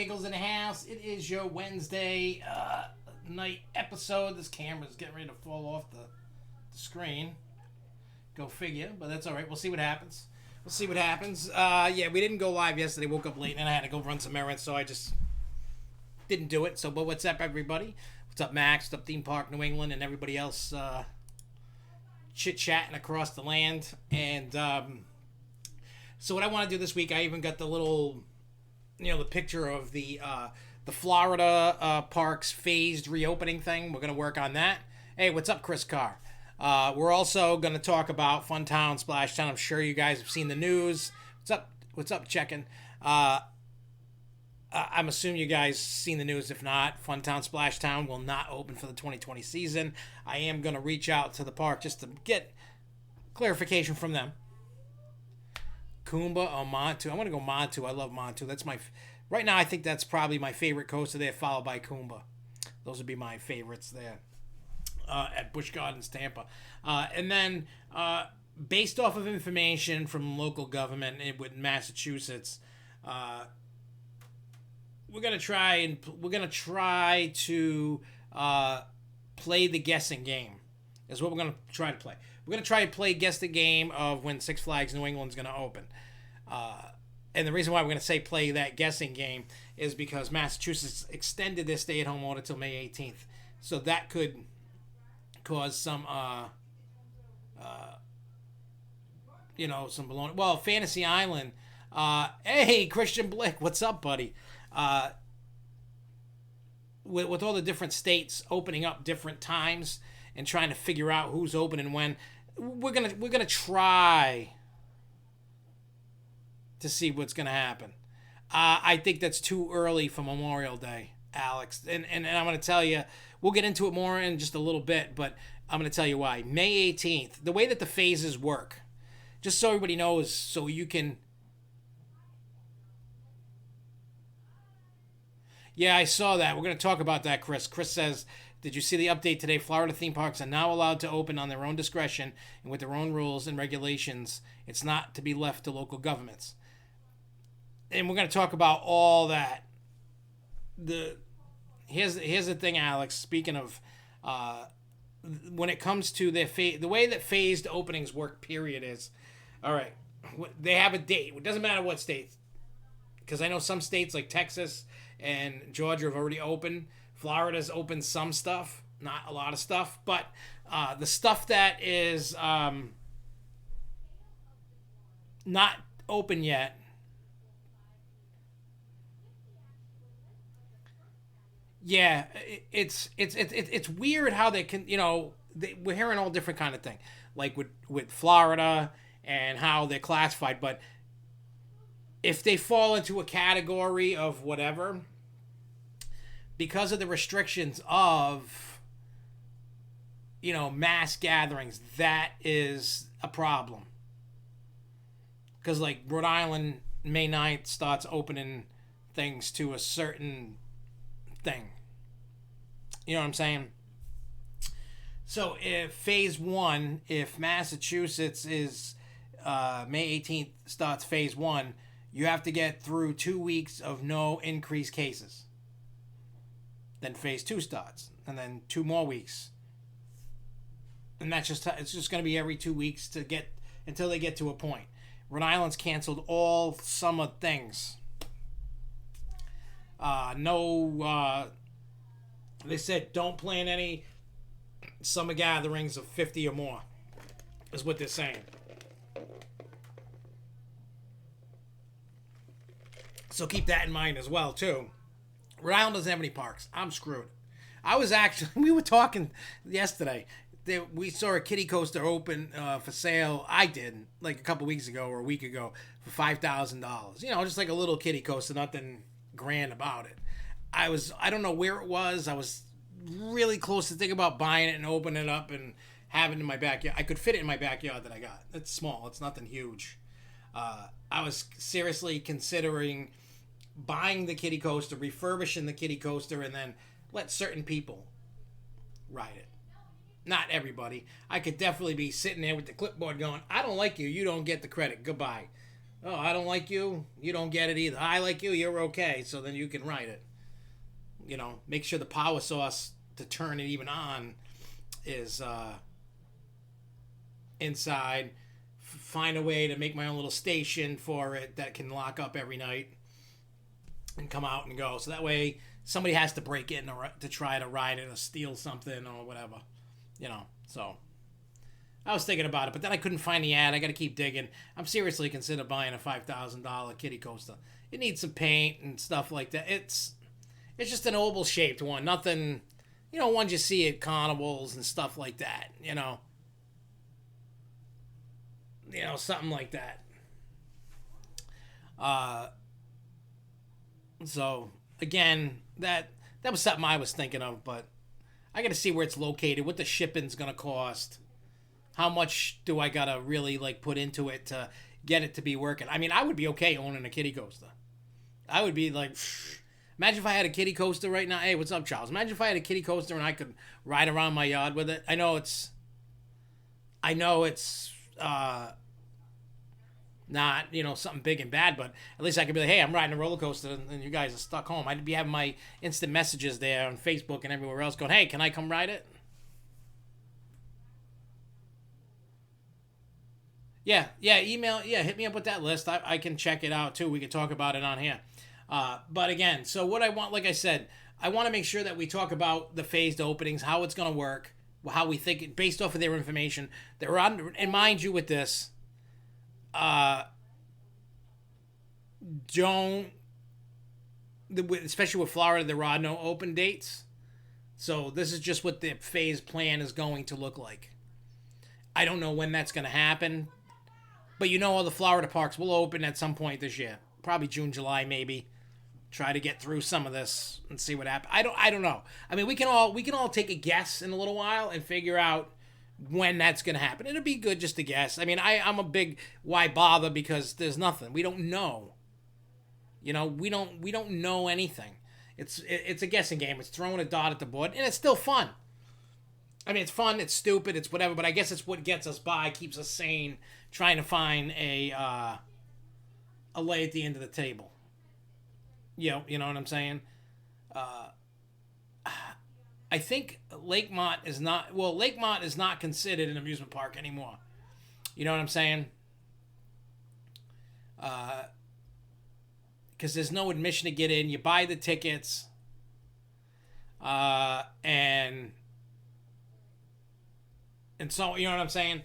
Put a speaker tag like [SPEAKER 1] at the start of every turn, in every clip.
[SPEAKER 1] giggles in the house. It is your Wednesday night episode. This camera's getting ready to fall off the screen. Go figure, but that's all right. We'll see what happens. Yeah, we didn't go live yesterday. Woke up late and I had to go run some errands, so I just didn't do it. So, but what's up, everybody? What's up, Max? What's up, Theme Park New England, and everybody else chit-chatting across the land. And so what I want to do this week, I even got the little, the picture of the Florida parks phased reopening thing. We're going to work on that. Hey, what's up, Chris Carr? We're also going to talk about Funtown Splashtown. I'm sure you guys have seen the news. What's up, checking? I'm assuming you guys seen the news. If not, Funtown Splashtown will not open for the 2020 season. I am going to reach out to the park just to get clarification from them. Kumba or Montu? I'm going to go Montu. I love Montu. That's right now, I think that's probably my favorite coaster there, followed by Kumba. Those would be my favorites there. At Busch Gardens, Tampa. And then, based off of information from local government with Massachusetts, we're gonna try to play the guessing game. Is what we're gonna try to play. We're gonna try to guess the game of when Six Flags New England's gonna open. And the reason why we're gonna say play that guessing game is because Massachusetts extended their stay-at-home order till May 18th, so that could cause some some baloney. Well, Fantasy Island. Hey, Christian Blick, what's up, buddy? With all the different states opening up different times and trying to figure out who's open and when, we're gonna try to see what's gonna happen. I think that's too early for Memorial Day, Alex, and I'm gonna tell you. We'll get into it more in just a little bit, but I'm going to tell you why. May 18th, the way that the phases work, just so everybody knows, so you can... Yeah, I saw that. We're going to talk about that, Chris. Chris says, did you see the update today? Florida theme parks are now allowed to open on their own discretion and with their own rules and regulations. It's not to be left to local governments. And we're going to talk about all that. Here's the thing, Alex. Speaking of, when it comes to the way that phased openings work, period, is, all right, they have a date. It doesn't matter what state, because I know some states like Texas and Georgia have already opened. Florida's opened some stuff, not a lot of stuff, but the stuff that is not open yet. Yeah, it's weird how they can, we're hearing all different kind of thing, like with Florida and how they're classified. But if they fall into a category of whatever, because of the restrictions of, mass gatherings, that is a problem. Because like Rhode Island, May 9th starts opening things to a certain thing. You know what I'm saying? So if phase 1, if Massachusetts is May 18th starts phase 1, you have to get through 2 weeks of no increased cases. Then phase 2 starts, and then 2 more weeks. And it's just going to be every 2 weeks until they get to a point. Rhode Island's canceled all summer things. They said don't plan any summer gatherings of 50 or more, is what they're saying. So keep that in mind as well, too. Rhode Island doesn't have any parks. I'm screwed. We were talking yesterday. We saw a kiddie coaster open for sale. I did, like a couple weeks ago or a week ago, for $5,000. Just like a little kiddie coaster, nothing grand about it. I don't know where it was. I was really close to thinking about buying it and opening it up and having it in my backyard. I could fit it in my backyard that I got. It's small. It's nothing huge. I was seriously considering buying the kiddie coaster, refurbishing the kiddie coaster, and then let certain people ride it. Not everybody. I could definitely be sitting there with the clipboard going, I don't like you. You don't get the credit. Goodbye. Oh, I don't like you. You don't get it either. I like you. You're okay. So then you can write it. Make sure the power source to turn it even on is inside. Find a way to make my own little station for it that can lock up every night and come out and go. So that way somebody has to break in to try to ride it or steal something or whatever. So I was thinking about it, but then I couldn't find the ad. I got to keep digging. I'm seriously considering buying a $5,000 kiddie coaster. It needs some paint and stuff like that. It's just an oval shaped one. Nothing, ones you see at carnivals and stuff like that. Something like that. So again, that was something I was thinking of, but I got to see where it's located, what the shipping's gonna cost, how much do I gotta really put into it to get it to be working. I mean, I would be okay owning a kiddie coaster. I would be like, imagine if I had a kiddie coaster right now. Hey, what's up, Charles? Imagine if I had a kiddie coaster and I could ride around my yard with it. I know it's not something big and bad, but at least I could be like, hey, I'm riding a roller coaster and you guys are stuck home. I'd be having my instant messages there on Facebook and everywhere else going, hey, can I come ride it? Yeah, email, hit me up with that list. I can check it out too. We could talk about it on here. But again, so what I want, like I said, I want to make sure that we talk about the phased openings, how it's going to work, how we think it based off of their information. They're on, and mind you, with this, don't, especially with Florida, there are no open dates. So this is just what the phase plan is going to look like. I don't know when that's going to happen, but all the Florida parks will open at some point this year, probably June, July, maybe. Try to get through some of this and see what happens. I don't know. I mean, we can all take a guess in a little while and figure out when that's going to happen. It'll be good just to guess. I mean, I'm a big why bother, because there's nothing. We don't know. We don't know anything. It's a guessing game. It's throwing a dot at the board, and it's still fun. I mean, it's fun, it's stupid, it's whatever, but I guess it's what gets us by, keeps us sane, trying to find a lay at the end of the table. You know what I'm saying? I think Lakemont is not considered an amusement park anymore. You know what I'm saying? Because there's no admission to get in. You buy the tickets, and so, you know what I'm saying?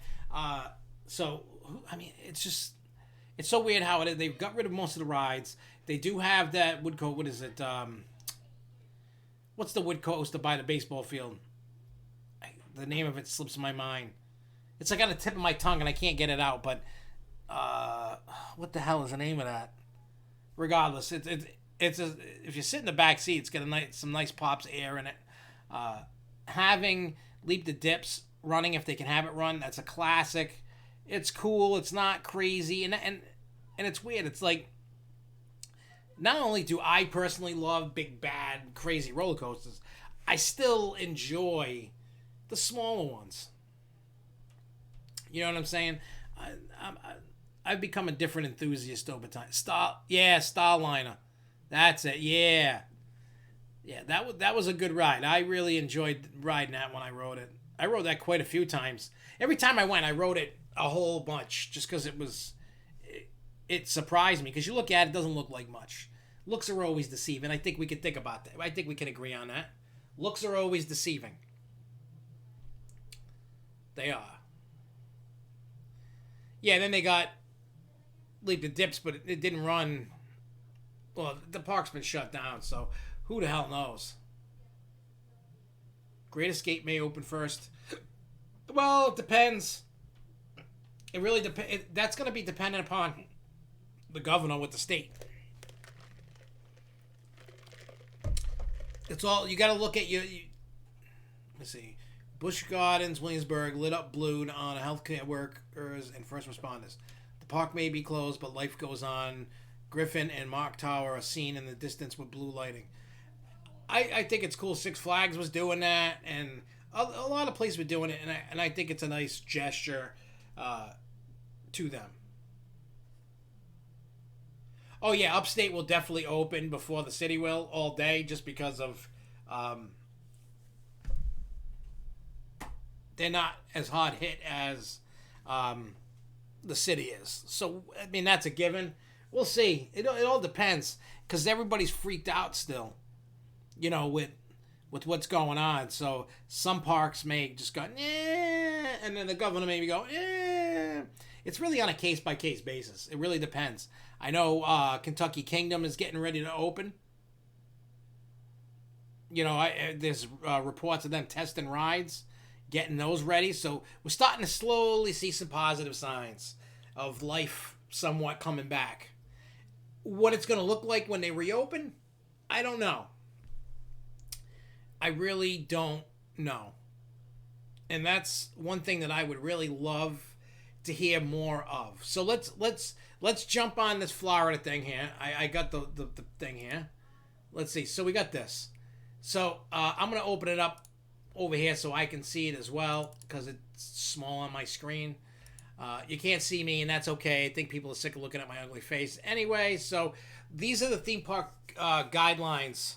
[SPEAKER 1] So, I mean, it's so weird how it is. They've got rid of most of the rides. They do have that what is it? What's the wood coaster by the baseball field? The name of it slips my mind. It's like on the tip of my tongue and I can't get it out, but what the hell is the name of that? Regardless, if you sit in the back seat, it's got some nice pops air in it. Having Leap the Dips running, if they can have it run, that's a classic. It's cool. It's not crazy, and it's weird. It's like, not only do I personally love big, bad, crazy roller coasters, I still enjoy the smaller ones. You know what I'm saying? I've become a different enthusiast over time. Starliner. That's it. Yeah. That was a good ride. I really enjoyed riding that when I rode it. I rode that quite a few times. Every time I went, I rode it a whole bunch, just because it surprised me. Because you look at it, doesn't look like much. Looks are always deceiving. I think we could think about that. I think we can agree on that. Looks are always deceiving. They are. Yeah, then they got Leap the Dips, but it didn't run. Well, the park's been shut down, so who the hell knows? Great Escape may open first. Well, it depends. It really depends. That's going to be dependent upon the governor with the state. It's all, you got to look at let's see. Busch Gardens, Williamsburg, lit up blue to honor healthcare workers and first responders. The park may be closed, but life goes on. Griffin and Mark Tower are seen in the distance with blue lighting. I think it's cool. Six Flags was doing that, and a lot of places were doing it, and I think it's a nice gesture to them. Oh yeah, upstate will definitely open before the city will all day, just because of um, they're not as hard hit as um, the city is. So I mean that's a given. We'll see. It all depends because everybody's freaked out still. With what's going on. So some parks may just go, and then the governor maybe go, It's really on a case by case basis. It really depends. I know Kentucky Kingdom is getting ready to open. There's reports of them testing rides, getting those ready. So we're starting to slowly see some positive signs of life somewhat coming back. What it's going to look like when they reopen, I don't know. I really don't know. And that's one thing that I would really love to hear more of. So let's jump on this Florida thing here. I got the thing here. Let's see. So we got this. So I'm going to open it up over here so I can see it as well because it's small on my screen. You can't see me, and that's okay. I think people are sick of looking at my ugly face. Anyway, so these are the theme park guidelines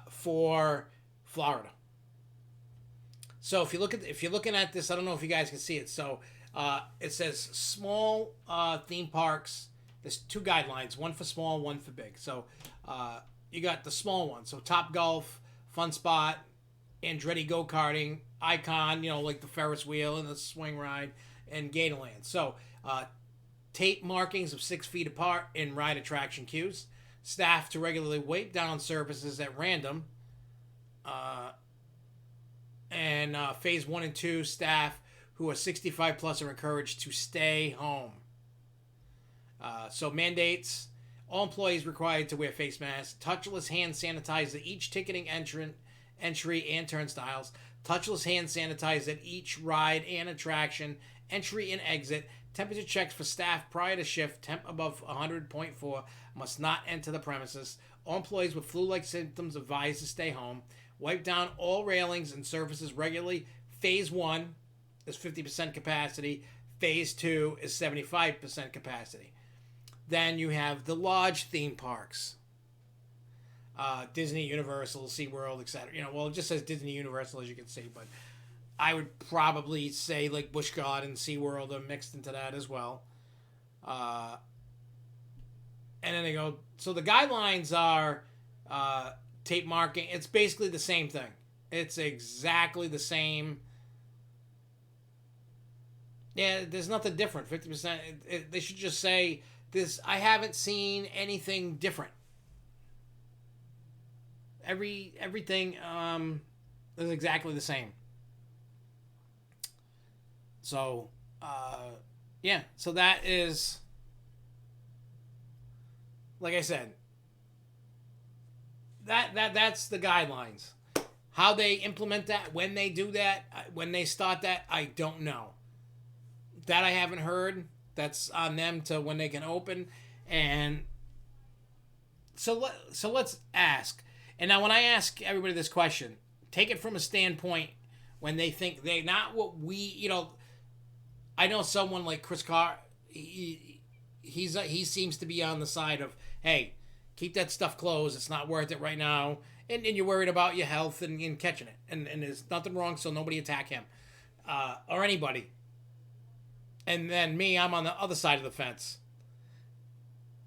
[SPEAKER 1] for Florida. So if you're looking at this, I don't know if you guys can see it. So it says small theme parks. There's two guidelines, one for small, one for big. So you got the small one. So Top Golf, Fun Spot, Andretti Go-Karting, Icon, like the Ferris wheel and the swing ride, and Gatorland. So tape markings of 6 feet apart in ride attraction queues. Staff to regularly wipe down surfaces at random. And phase 1 and 2 staff who are 65 plus are encouraged to stay home. So mandates: all employees required to wear face masks, touchless hand sanitizer at each ticketing entry and turnstiles, touchless hand sanitizer at each ride and attraction, entry and exit, temperature checks for staff prior to shift, temp above 100.4 must not enter the premises, all employees with flu-like symptoms advised to stay home, wipe down all railings and surfaces regularly. Phase 1 is 50% capacity. Phase 2 is 75% capacity. Then you have the large theme parks. Disney, Universal, SeaWorld, etc. Well, it just says Disney, Universal, as you can see, but I would probably say like Busch Gardens, SeaWorld are mixed into that as well. And then they go, so the guidelines are tape marking. It's basically the same thing. It's exactly the same. Yeah, there's nothing different. 50%. They should just say this. I haven't seen anything different. Everything is exactly the same. So, yeah. So that is, like I said, that's the guidelines. How they implement that, when they do that, when they start that, I don't know. That I haven't heard. That's on them to when they can open. And so let's ask. And now when I ask everybody this question, take it from a standpoint when they think they're not what we, I know someone like Chris Carr, he seems to be on the side of, hey, keep that stuff closed. It's not worth it right now. And you're worried about your health and catching it. And there's nothing wrong, so nobody attack him. Or anybody. And then me, I'm on the other side of the fence.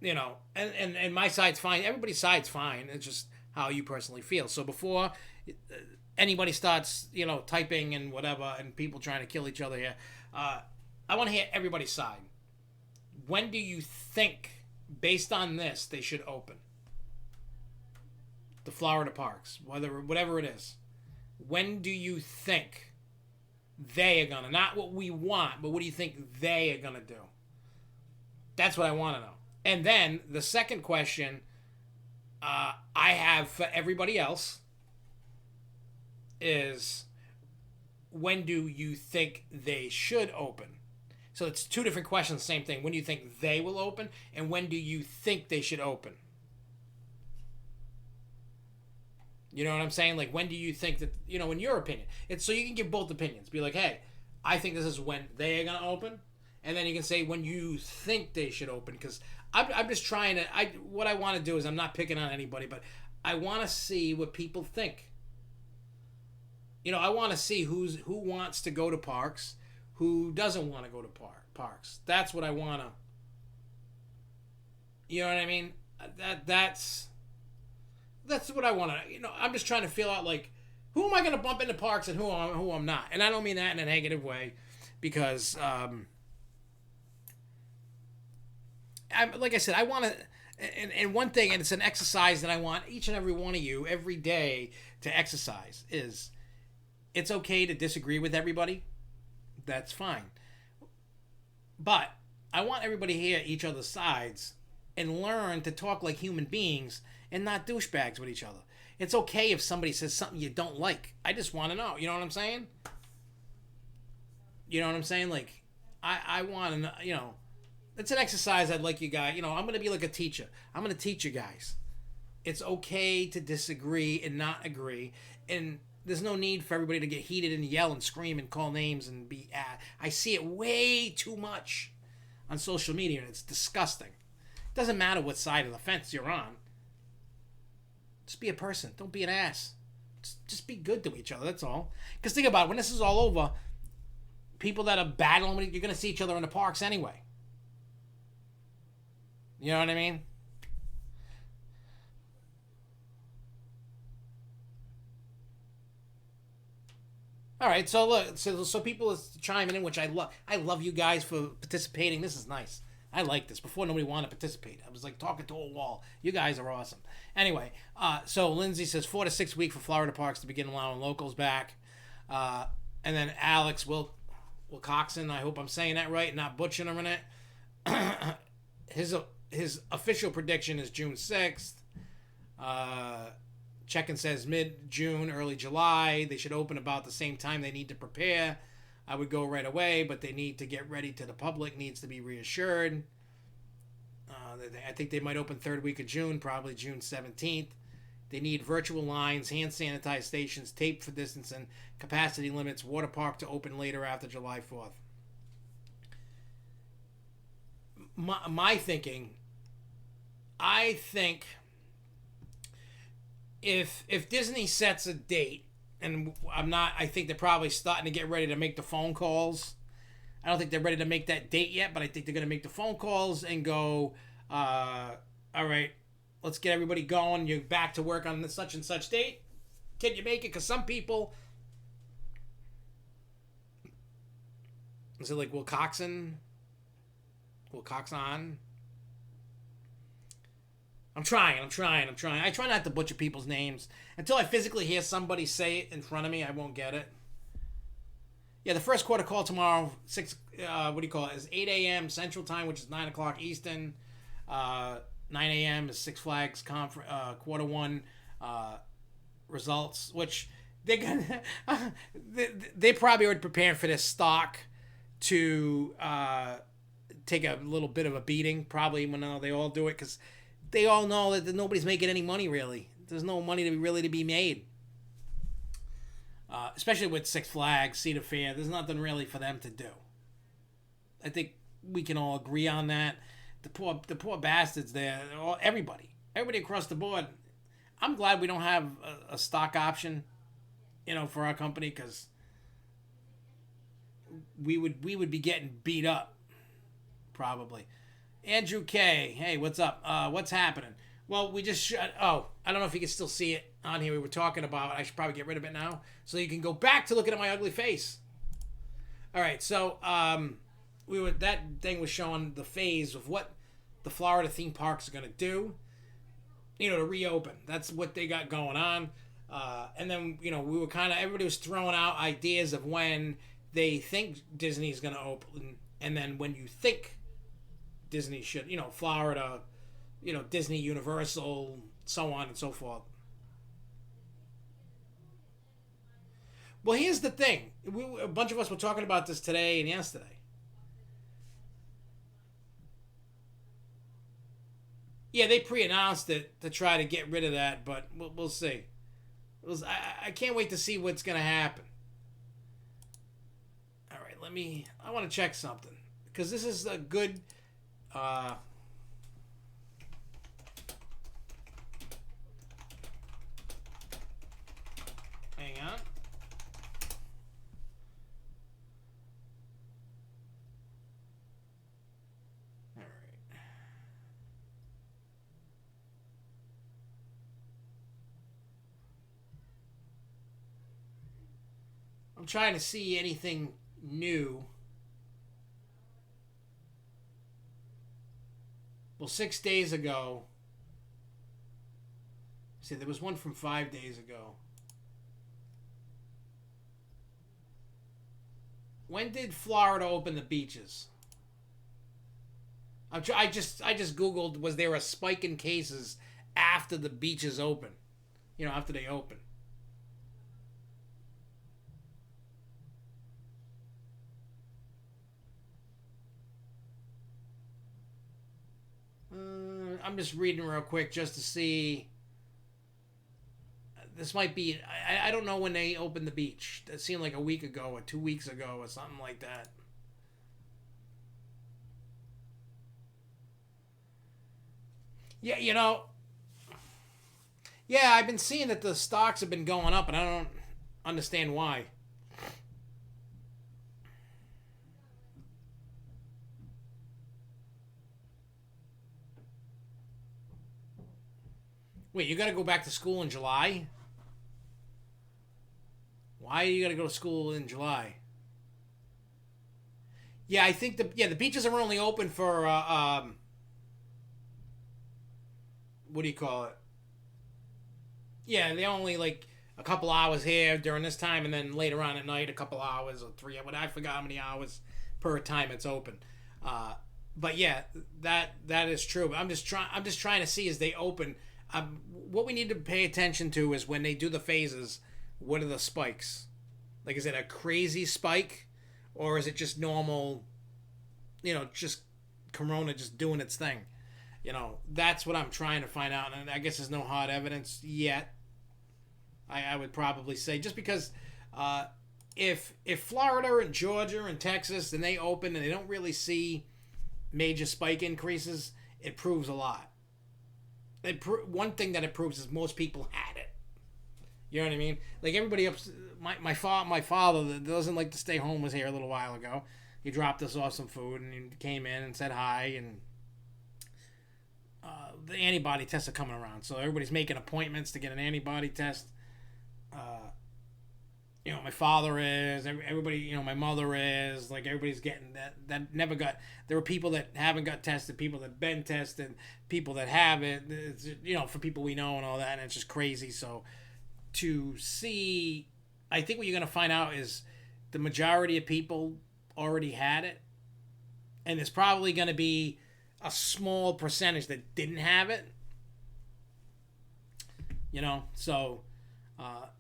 [SPEAKER 1] And my side's fine. Everybody's side's fine. It's just how you personally feel. So before anybody starts, typing and whatever, and people trying to kill each other here, I want to hear everybody's side. When do you think, based on this, they should open the Florida parks, whatever it is? When do you think they are gonna, not what we want, but what do you think they are gonna do? That's what I want to know. And then the second question I have for everybody else is, when do you think they should open? So it's two different questions, same thing. When do you think they will open, and when do you think they should open? You know what I'm saying? Like, when do you think that, in your opinion? It's so you can give both opinions. Be like, hey, I think this is when they are going to open. And then you can say when you think they should open, because I'm just trying to. What I want to do is I'm not picking on anybody, but I want to see what people think. I want to see who wants to go to parks, who doesn't want to go to parks. That's what I want to. You know what I mean? That's what I want to. I'm just trying to feel out like who am I going to bump into parks and who I'm not. And I don't mean that in a negative way, because like I said, I want to. And one thing, and it's an exercise that I want each and every one of you every day to exercise is. It's okay to disagree with everybody. That's fine. But I want everybody to hear each other's sides and learn to talk like human beings and not douchebags with each other. It's okay if somebody says something you don't like. I just want to know. You know what I'm saying? You know what I'm saying? Like, I want to, it's an exercise I'd like you guys, I'm going to be like a teacher. I'm going to teach you guys. It's okay to disagree and not agree. And there's no need for everybody to get heated and yell and scream and call names and be. I see it way too much on social media, and it's disgusting. It doesn't matter what side of the fence you're on. Just be a person. Don't be an ass. Just be good to each other. That's all. Because think about it. When this is all over, people that are battling, you're going to see each other in the parks anyway. You know what I mean? All right, so look, so people are chiming in, which I love. I love you guys for participating. This is nice. I like this. Before nobody wanted to participate. I was like talking to a wall. You guys are awesome. Anyway, so Lindsay says 4 to 6 weeks for Florida parks to begin allowing locals back, and then Alex Wilcoxon. I hope I'm saying that right, not butchering it. His official prediction is June 6th. Check-in says mid-June, early July. They should open about the same time they need to prepare. I would go right away, but they need to get ready to the public, needs to be reassured. I think they might open third week of June, probably June 17th. They need virtual lines, hand sanitized stations, tape for distancing, capacity limits, water park to open later after July 4th. My thinking, I think if Disney sets a date, and I think they're probably starting to get ready to make the phone calls. I don't think they're ready to make that date yet, but I think they're going to make the phone calls and go, all right, let's get everybody going. You're back to work on such and such date. Can you make it? Because some people, is it like Wilcoxon? I'm trying. I try not to butcher people's names. Until I physically hear somebody say it in front of me, I won't get it. Yeah, the first quarter call tomorrow, is 8 a.m. Central Time, which is 9 o'clock Eastern. 9 a.m. is Six Flags quarter one results, which they're gonna they probably already preparing for this stock to take a little bit of a beating, probably when they all do it, because they all know that nobody's making any money, really. There's no money to be made. Especially with Six Flags, Cedar Fair, there's nothing really for them to do. I think we can all agree on that. The poor bastards there, everybody across the board. I'm glad we don't have a stock option, for our company, because we would be getting beat up, probably. Andrew K. Hey, what's up? What's happening? Well, we just I don't know if you can still see it on here. We were talking about. I should probably get rid of it now, so you can go back to looking at my ugly face. All right, so that thing was showing the phase of what the Florida theme parks are gonna do. To reopen. That's what they got going on. And then we were everybody was throwing out ideas of when they think Disney's gonna open, and then when you think Disney should, Florida, Disney, Universal, so on and so forth. Well, here's the thing. A bunch of us were talking about this today and yesterday. Yeah, they pre-announced it to try to get rid of that, but we'll see. I can't wait to see what's going to happen. All right, I want to check something, because this is a good... Hang on. All right. I'm trying to see anything new. Well, 6 days ago. See, there was one from 5 days ago. When did Florida open the beaches? I just Googled, was there a spike in cases after the beaches open? You know, after they open. I'm just reading real quick just to see. This might be. I don't know when they opened the beach. It seemed like a week ago or 2 weeks ago or something like that. Yeah, you know. Yeah, I've been seeing that the stocks have been going up, and I don't understand why. Wait, you got to go back to school in July? Why do you got to go to school in July? Yeah, I think the beaches are only open for what do you call it? Yeah, they only like a couple hours here during this time, and then later on at night a couple hours or three. But I forgot how many hours per time it's open. Uh, but yeah, that is true. But I'm just trying to see as they open. What we need to pay attention to is when they do the phases. What are the spikes? Like, is it a crazy spike, or is it just normal? You know, just Corona just doing its thing. You know, that's what I'm trying to find out, and I guess there's no hard evidence yet. I would probably say just because if Florida and Georgia and Texas and they open and they don't really see major spike increases, it proves a lot. One thing that it proves is most people had it. You know what I mean? Like everybody up, my father that doesn't like to stay home was here a little while ago. He dropped us off some food and he came in and said hi, and the antibody tests are coming around, so everybody's making appointments to get an antibody test. You know, my father is, everybody, you know, my mother is, like everybody's getting that never got. There were people that haven't got tested, people that been tested, people that haven't. It's, you know, for people we know and all that, and it's just crazy. So to see, I think what you're gonna find out is the majority of people already had it, and there's probably gonna be a small percentage that didn't have it. You know, so.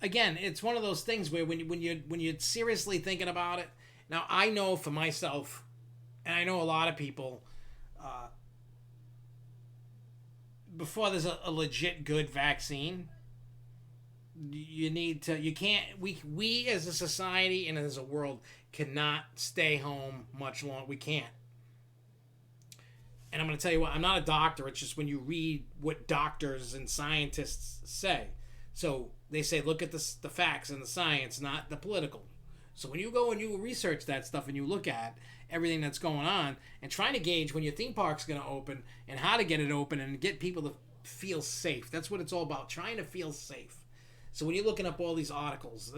[SPEAKER 1] Again, it's one of those things where when you're seriously thinking about it. Now, I know for myself, and I know a lot of people, before there's a legit good vaccine, you need to. You can't. We as a society and as a world cannot stay home much longer. We can't. And I'm going to tell you what. I'm not a doctor. It's just when you read what doctors and scientists say. So they say, look at the facts and the science, not the political. So when you go and you research that stuff and you look at everything that's going on and trying to gauge when your theme park's going to open and how to get it open and get people to feel safe. That's what it's all about, trying to feel safe. So when you're looking up all these articles,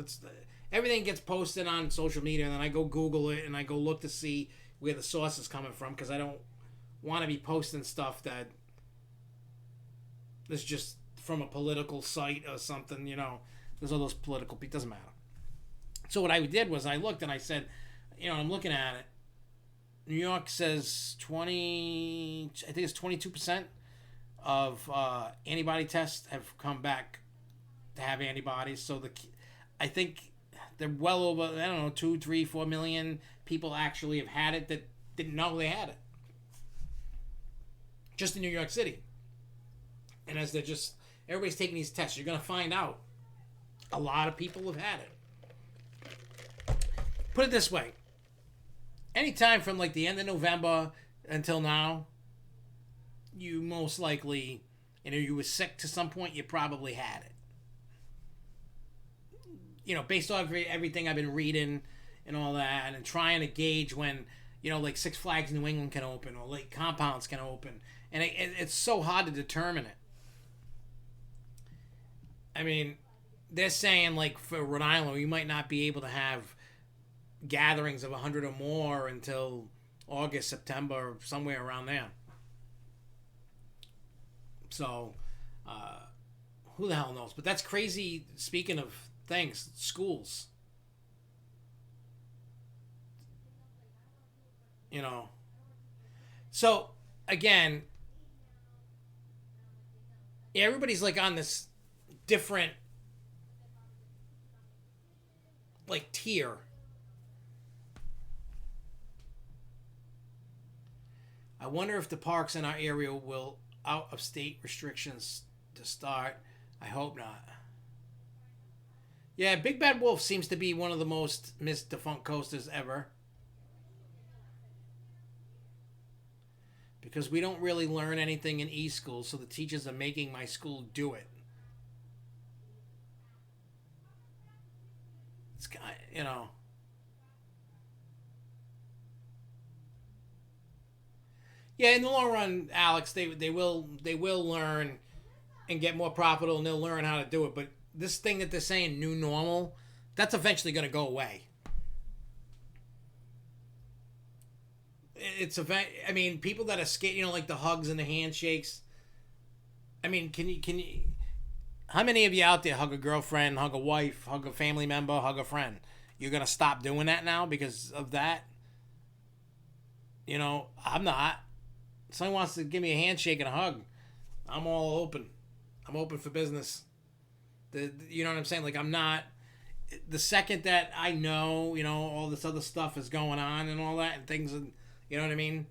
[SPEAKER 1] everything gets posted on social media, and then I go Google it and I go look to see where the source is coming from, because I don't want to be posting stuff that is just from a political site or something, you know. There's all those political people. It doesn't matter. So what I did was I looked and I said, you know, I'm looking at it. New York says 20, I think it's 22% of antibody tests have come back to have antibodies. So I think they're well over, I don't know, 2, 3, 4 million people actually have had it that didn't know they had it. Just in New York City. And as everybody's taking these tests, you're going to find out a lot of people have had it. Put it this way. Anytime from like the end of November until now, you most likely, you know, you were sick to some point, you probably had it. based on everything I've been reading and all that, and trying to gauge when, like Six Flags New England can open or Lake Compounds can open. And it's so hard to determine it. I mean, they're saying, like, for Rhode Island, we might not be able to have gatherings of 100 or more until August, September, somewhere around there. So, who the hell knows? But that's crazy. Speaking of things, schools. So, again, everybody's like on this different, like, tier. I wonder if the parks in our area will out of state restrictions to start. I hope not. Yeah, Big Bad Wolf seems to be one of the most missed defunct coasters ever. Because we don't really learn anything in e-school, so the teachers are making my school do it. It's kind, Yeah, in the long run, Alex, they will learn and get more profitable, and they'll learn how to do it. But this thing that they're saying, new normal, that's eventually going to go away. I mean, people that are skate, like the hugs and the handshakes. I mean, can you? How many of you out there hug a girlfriend, hug a wife, hug a family member, hug a friend? You're gonna stop doing that now because of that? I'm not. If someone wants to give me a handshake and a hug, I'm all open. I'm open for business. You know what I'm saying? Like, I'm not. The second that I know, all this other stuff is going on and all that and things, you know what I mean?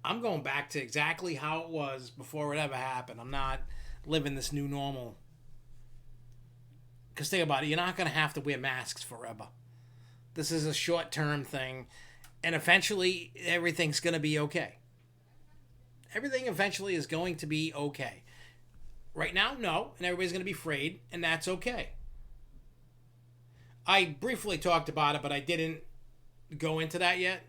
[SPEAKER 1] I'm going back to exactly how it was before it ever happened. I'm not living this new normal. Because think about it, you're not going to have to wear masks forever. This is a short-term thing. And eventually, everything's going to be okay. Everything eventually is going to be okay. Right now, no. And everybody's going to be afraid. And that's okay. I briefly talked about it, but I didn't go into that yet.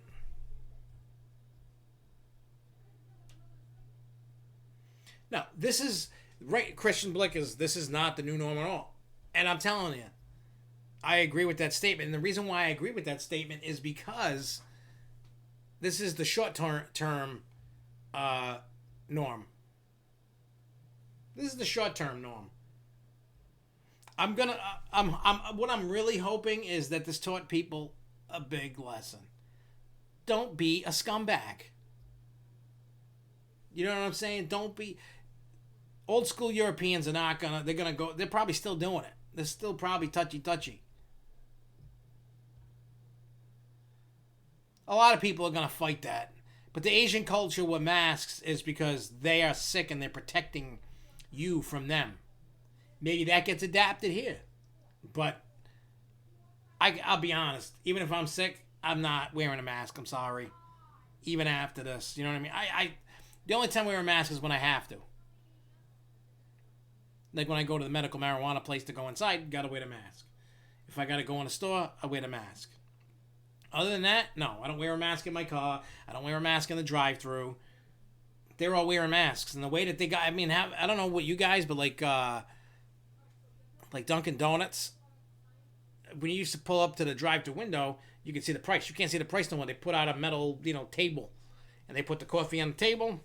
[SPEAKER 1] No, this is... Right, Christian Blick this is not the new norm at all. And I'm telling you, I agree with that statement. And the reason why I agree with that statement is because this is the short-term norm. This is the short-term norm. What I'm really hoping is that this taught people a big lesson. Don't be a scumbag. You know what I'm saying? Don't be... Old school Europeans are not gonna... They're probably still doing it. They're still probably touchy-touchy. A lot of people are gonna fight that. But the Asian culture with masks is because they are sick and they're protecting you from them. Maybe that gets adapted here. But I'll be honest. Even if I'm sick, I'm not wearing a mask. I'm sorry. Even after this. You know what I mean? The only time I wear a mask is when I have to. Like when I go to the medical marijuana place to go inside, gotta wear the mask. If I gotta go in a store, I wear the mask. Other than that, no. I don't wear a mask in my car. I don't wear a mask in the drive-thru. They're all wearing masks. And the way that they got... I mean, I don't know what you guys, but like Dunkin' Donuts, when you used to pull up to the drive-thru window, you could see the price. You can't see the price no more. They put out a metal, table. And they put the coffee on the table.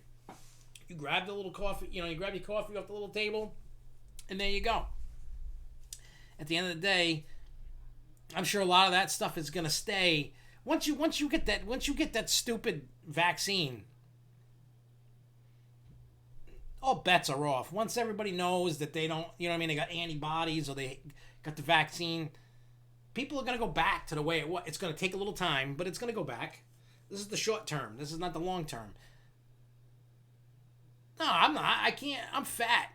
[SPEAKER 1] You grab the little coffee, you grab your coffee off the little table. And there you go. At the end of the day, I'm sure a lot of that stuff is gonna stay. Once you get that stupid vaccine, all bets are off. Once everybody knows that they don't, they got antibodies or they got the vaccine, people are gonna go back to the way it was. It's gonna take a little time, but it's gonna go back. This is the short term. This is not the long term. No, I'm not. I can't. I'm fat.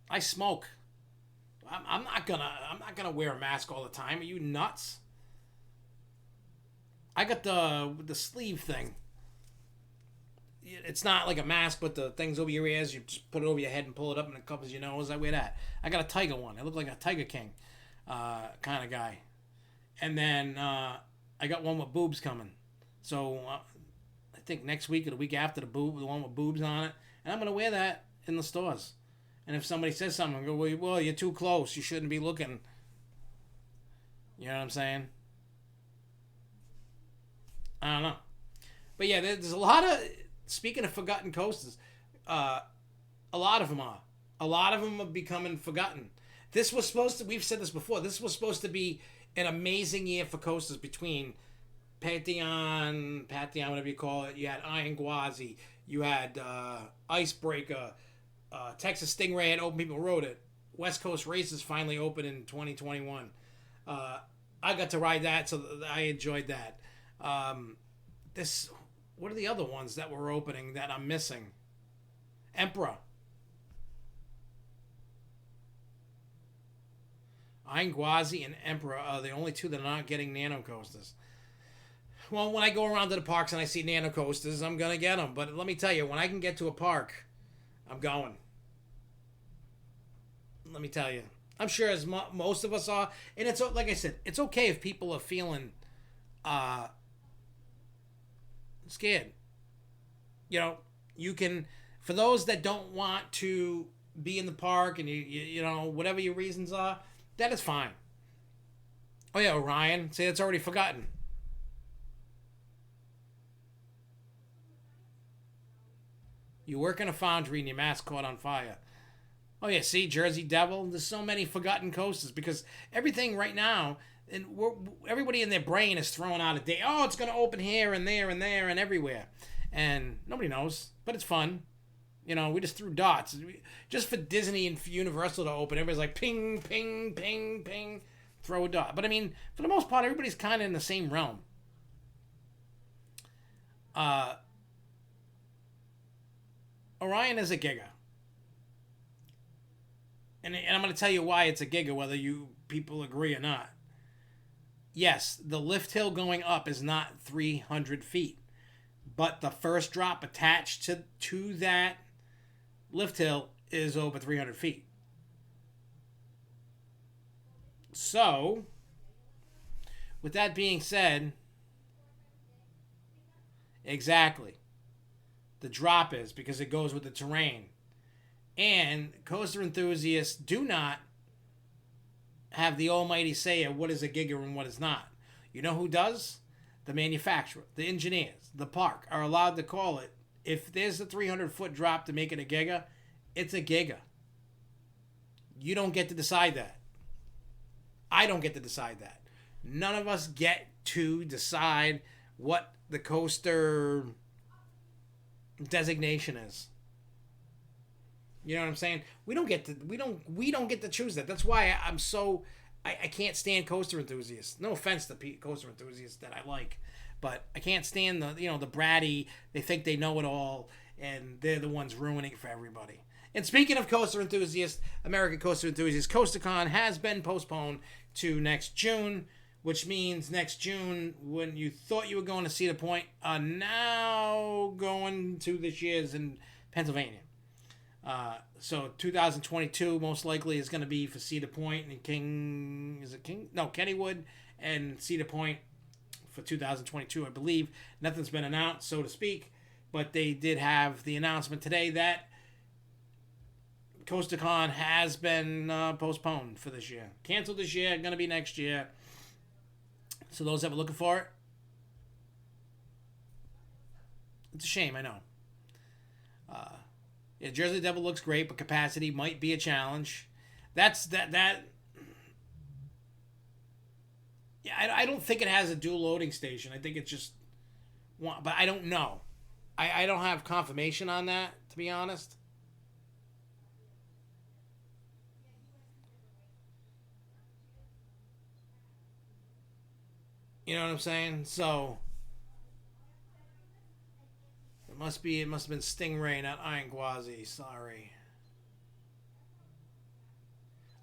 [SPEAKER 1] I smoke. I'm not gonna wear a mask all the time. Are you nuts? I got the sleeve thing. It's not like a mask, but the things over your ears. You just put it over your head and pull it up, and it covers your nose. I wear that. I got a tiger one. I look like a Tiger King. kind of guy. And then I got one with boobs coming. So I think next week or the week after the one with boobs on it. And I'm going to wear that in the stores. And if somebody says something, I go, well, you're too close. You shouldn't be looking. You know what I'm saying? I don't know. But yeah, there's a lot of, speaking of forgotten coasters, a lot of them are. A lot of them are becoming forgotten. This was supposed to, we've said this before, this was supposed to be an amazing year for coasters between Pantheon, whatever you call it. You had Iron Gwazi. You had Icebreaker. Texas Stingray had open, people rode it. West Coast Races finally opened in 2021. I got to ride that, so I enjoyed that. What are the other ones that were opening that I'm missing? Emperor. Iron Gwazi and Emperor are the only two that are not getting nano coasters. Well, when I go around to the parks and I see nano coasters, I'm going to get them. But let me tell you, when I can get to a park, I'm going. Let me tell you. I'm sure as most of us are. And it's like I said, it's okay if people are feeling scared. You know, you can, for those that don't want to be in the park and you know, whatever your reasons are, that is fine. Oh yeah, Orion. See, it's already forgotten. You work in a foundry and your mask caught on fire. Oh yeah, see, Jersey Devil. There's so many forgotten coasters because everything right now, and everybody in their brain is throwing out a date. Oh, it's going to open here and there and there and everywhere, and nobody knows, but it's fun. You know, we just threw dots. Just for Disney and for Universal to open, everybody's like ping, ping, ping, ping, throw a dot. But I mean, for the most part, everybody's kind of in the same realm. Orion is a giga. And I'm going to tell you why it's a giga, whether you people agree or not. Yes, the lift hill going up is not 300 feet. But the first drop attached to that lift hill is over 300 feet. So, with that being said, exactly. The drop is because it goes with the terrain. And coaster enthusiasts do not have the almighty say of what is a giga and what is not. You know who does? The manufacturer, the engineers, the park are allowed to call it. If there's a 300-foot drop to make it a giga, it's a giga. You don't get to decide that. I don't get to decide that. None of us get to decide what the coaster designation is. You know what I'm saying? We don't get to choose that. That's why I'm so I can't stand coaster enthusiasts. No offense to coaster enthusiasts that I like, but I can't stand the bratty. They think they know it all, and they're the ones ruining it for everybody. And speaking of coaster enthusiasts, American Coaster Enthusiasts, CoasterCon has been postponed to next June, which means next June, when you thought you were going to Cedar Point, are now going to this year's in Pennsylvania. So 2022 most likely is going to be for Cedar Point and Kennywood and Cedar Point for 2022, I believe. Nothing's been announced, so to speak, but they did have the announcement today that CoasterCon has been postponed for this year. Canceled this year, going to be next year. So those that were looking for it, it's a shame, I know. Yeah, Jersey Devil looks great, but capacity might be a challenge. That. Yeah, I don't think it has a dual loading station. I think it's just one, but I don't know. I don't have confirmation on that, to be honest. You know what I'm saying? So it must have been Stingray, not Iron Gwazi. Sorry.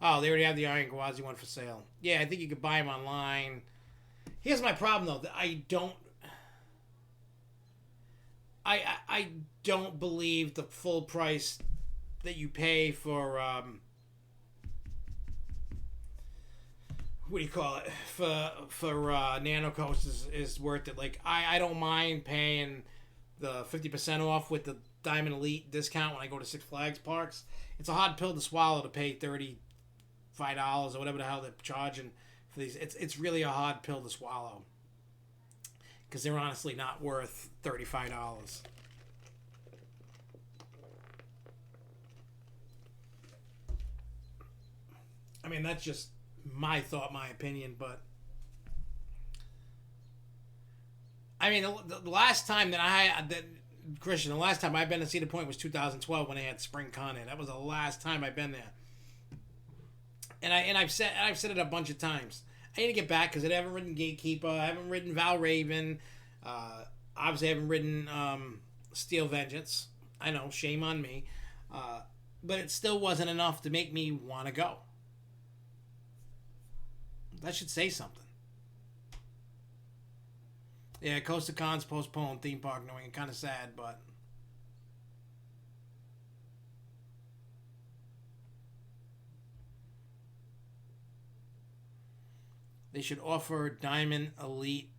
[SPEAKER 1] Oh, they already have the Iron Gwazi one for sale. Yeah, I think you could buy them online. Here's my problem though. I don't believe the full price that you pay for what do you call it, for Nano coasters is worth it. Like I don't mind paying the 50% off with the Diamond Elite discount when I go to Six Flags parks. It's a hard pill to swallow to pay $35 or whatever the hell they're charging for these. It's really a hard pill to swallow because they're honestly not worth $35. I mean, that's just my thought, my opinion, but I mean, the last time Christian, the last time I've been to Cedar Point was 2012 when they had Spring Con in. That was the last time I've been there. And I've said it a bunch of times. I need to get back because I haven't ridden Gatekeeper, I haven't ridden Val Raven, obviously I haven't ridden Steel Vengeance. I know, shame on me, but it still wasn't enough to make me want to go. That should say something. Yeah, Costa Con's postponed, theme park knowing it, kind of sad, but they should offer Diamond Elite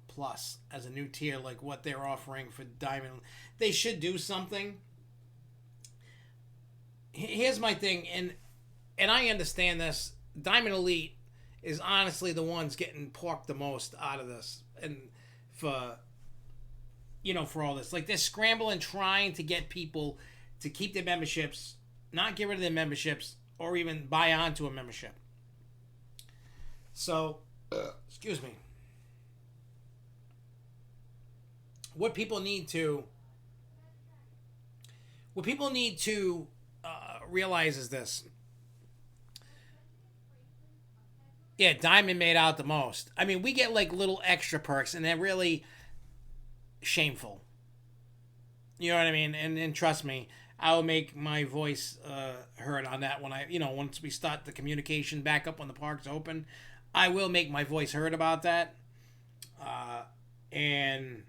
[SPEAKER 1] Plus as a new tier, like what they're offering for Diamond. They should do something. Here's my thing, and I understand this. Diamond Elite is honestly the ones getting porked the most out of this, and for all this, like they're scrambling trying to get people to keep their memberships, not get rid of their memberships, or even buy onto a membership. So excuse me, what people need to realize is this. Yeah, Diamond made out the most. I mean, we get like little extra perks, and they're really shameful. You know what I mean? And trust me, I will make my voice heard on that when once we start the communication back up when the park's open. I will make my voice heard about that, and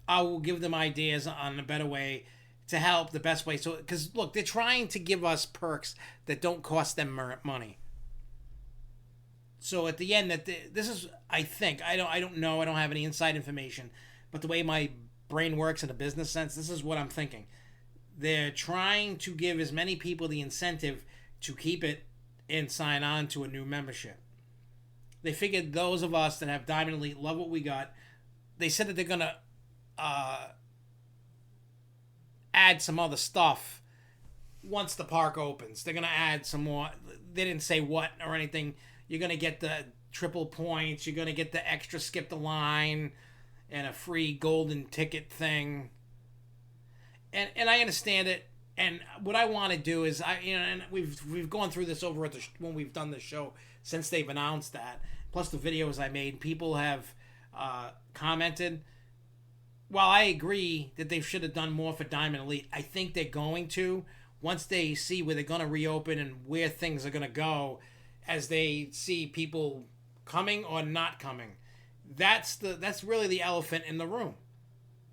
[SPEAKER 1] I will give them ideas on a better way to help, the best way. So, because look, they're trying to give us perks that don't cost them money. So at the end, this is, I think, I don't know, I don't have any inside information, but the way my brain works in a business sense, this is what I'm thinking. They're trying to give as many people the incentive to keep it and sign on to a new membership. They figured those of us that have Diamond Elite love what we got. They said that they're going to add some other stuff once the park opens. They're going to add some more. They didn't say what or anything. You're going to get the triple points. You're going to get the extra skip the line and a free golden ticket thing. And I understand it. And what I want to do is, and we've gone through this over when we've done the show since they've announced that. Plus the videos I made, people have commented. While I agree that they should have done more for Diamond Elite, I think they're going to, once they see where they're going to reopen and where things are going to go, as they see people coming or not coming. That's really the elephant in the room.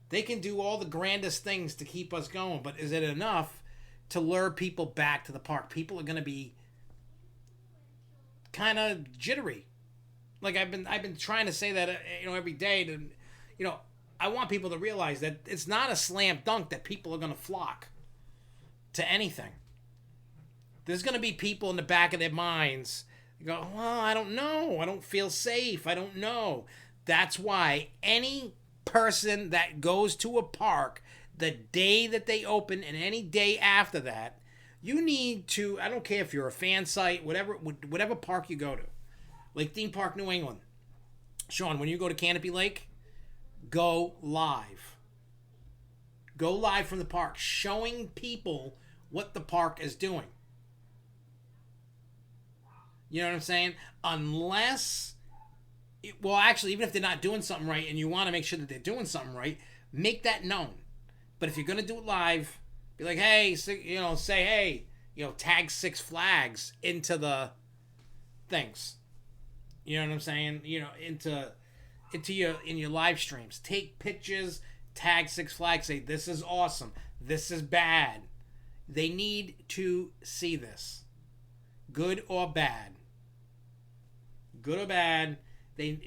[SPEAKER 1] They can do all the grandest things to keep us going, but is it enough to lure people back to the park? People are going to be kind of jittery. Like I've been trying to say that every day to I want people to realize that it's not a slam dunk that people are going to flock to anything. There's going to be people in the back of their minds go, well, I don't know. I don't feel safe. I don't know. That's why any person that goes to a park the day that they open and any day after that, you need to, I don't care if you're a fan site, whatever park you go to, like Theme Park New England. Sean, when you go to Canopy Lake, go live. Go live from the park, showing people what the park is doing. You know what I'm saying? Unless, actually, even if they're not doing something right and you want to make sure that they're doing something right, make that known. But if you're going to do it live, be like, hey, say, hey, tag Six Flags into the things. You know what I'm saying? In your live streams. Take pictures, tag Six Flags, say, this is awesome, this is bad. They need to see this. Good or bad. good or bad,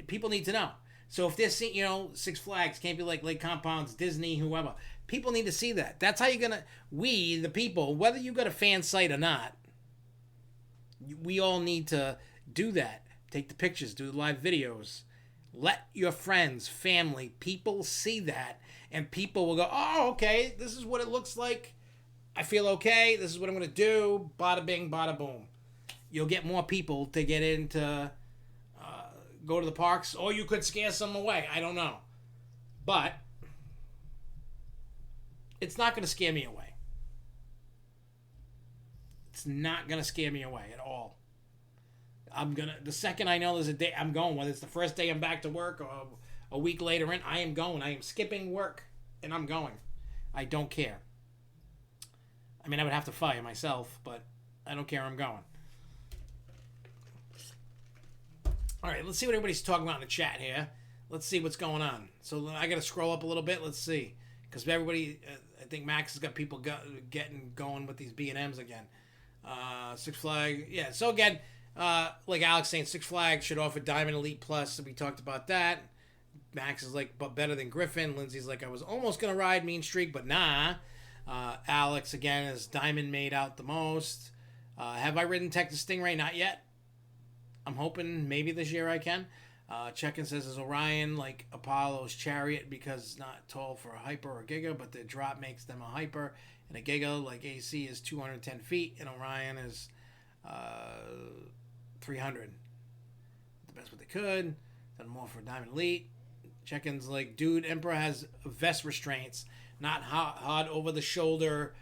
[SPEAKER 1] people need to know. So if they're seeing, Six Flags can't be like Lake Compounds, Disney, whoever. People need to see that. That's how you're gonna. We, the people, whether you got a fan site or not, we all need to do that. Take the pictures, do the live videos. Let your friends, family, people see that, and people will go, "Oh, okay, this is what it looks like. I feel okay. This is what I'm gonna do." Bada bing, bada boom. You'll get more people to get into. Go to the parks, or you could scare some away. I don't know. But it's not going to scare me away. It's not going to scare me away at all. The second I know there's a day, I'm going. Whether it's the first day I'm back to work or a week later in, I am going. I am skipping work and I'm going. I don't care. I mean, I would have to fire myself, but I don't care. I'm going. All right, let's see what everybody's talking about in the chat here. Let's see what's going on. So I got to scroll up a little bit. Let's see. Because everybody, I think Max has got people getting going with these B&Ms again. Six Flags. Yeah, so again, like Alex saying, Six Flags should offer Diamond Elite Plus. So we talked about that. Max is like, but better than Griffin. Lindsay's like, I was almost going to ride Mean Streak, but nah. Alex, again, is Diamond made out the most. Have I ridden Texas Stingray? Not yet. I'm hoping maybe this year I can. Check-in says, is Orion like Apollo's Chariot because it's not tall for a hyper or giga, but the drop makes them a hyper, and a giga like AC is 210 feet, and Orion is 300. The best what they could. Done more for Diamond Elite. Check-in's like, dude, Emperor has vest restraints, not hard over-the-shoulder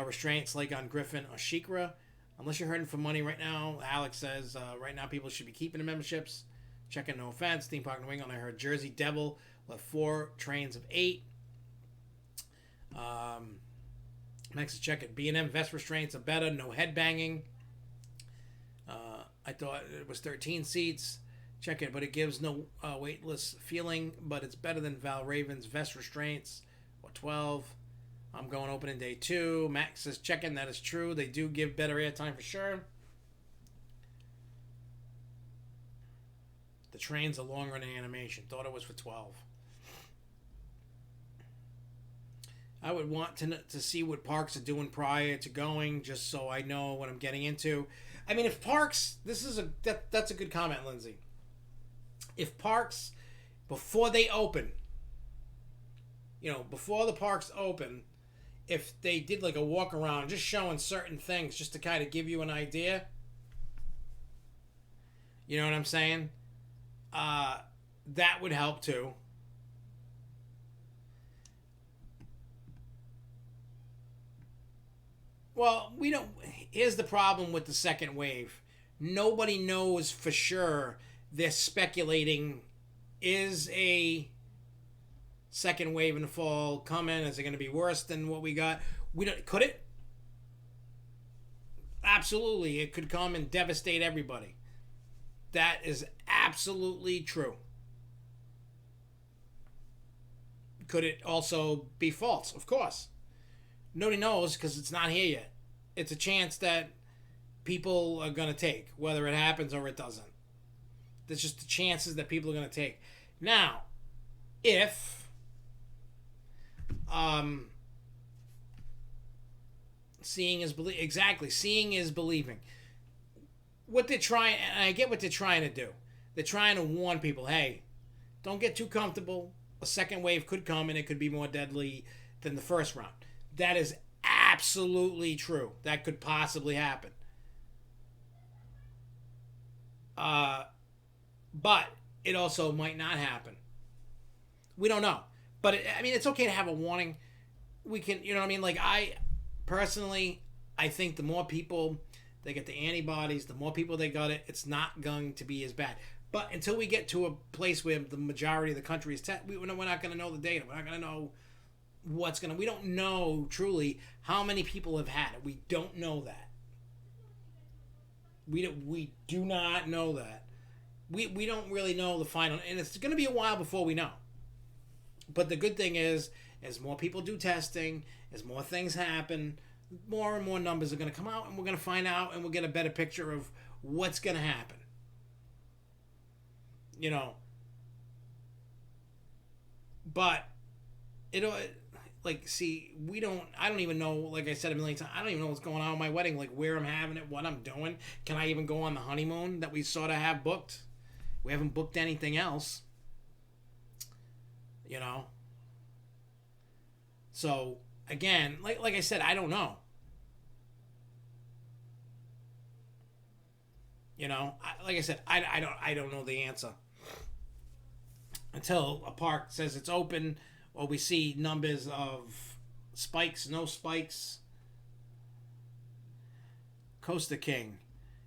[SPEAKER 1] restraints like on Griffin or Shikra. Unless you're hurting for money right now, Alex says, right now people should be keeping the memberships. Check-in, no offense. Theme Park New England, I heard Jersey Devil will have 4 trains of 8. Max is checking. B&M vest restraints are better. No headbanging. I thought it was 13 seats. Check it, but it gives no weightless feeling, but it's better than Val Raven's vest restraints, or 12. I'm going opening day 2. Max says, check-in, that is true. They do give better airtime for sure. The trains are longer in animation. Thought it was for 12. I would want to see what parks are doing prior to going, just so I know what I'm getting into. I mean, if parks, that's a good comment, Lindsay. If parks, before they open, before the parks open, if they did like a walk around, just showing certain things, just to kind of give you an idea. You know what I'm saying? That would help too. Well, here's the problem with the second wave. Nobody knows for sure. They're speculating, is a second wave in the fall coming? Is it going to be worse than what we got? Could it? Absolutely, it could come and devastate everybody. That is absolutely true. Could it also be false? Of course. Nobody knows because it's not here yet. It's a chance that people are going to take, whether it happens or it doesn't. There's just the chances that people are going to take. Now, if seeing is believing. Exactly, seeing is believing. What they're trying, and I get what they're trying to do. They're trying to warn people, hey, don't get too comfortable. A second wave could come and it could be more deadly than the first round. That is absolutely true. That could possibly happen. But it also might not happen. We don't know. But, it's okay to have a warning. We can, you know what I mean? Like, personally, I think the more people they get the antibodies, the more people they got it, it's not going to be as bad. But until we get to a place where the majority of the country is we're not going to know the data. We're not going to know we don't know truly how many people have had it. We don't know that. We do not know that. We don't really know the final, and it's going to be a while before we know. But the good thing is, as more people do testing, as more things happen, more and more numbers are going to come out, and we're going to find out, and we'll get a better picture of what's going to happen. you know. But it like, see, I don't even know, like I said a million times, I don't even know what's going on with my wedding, like where I'm having it, what I'm doing. Can I even go on the honeymoon that we sort of have booked? We haven't booked anything else, you know. So again, like I said, I don't know. You know, like I said, I don't know the answer until a park says it's open, or we see numbers of spikes, no spikes. Costa King,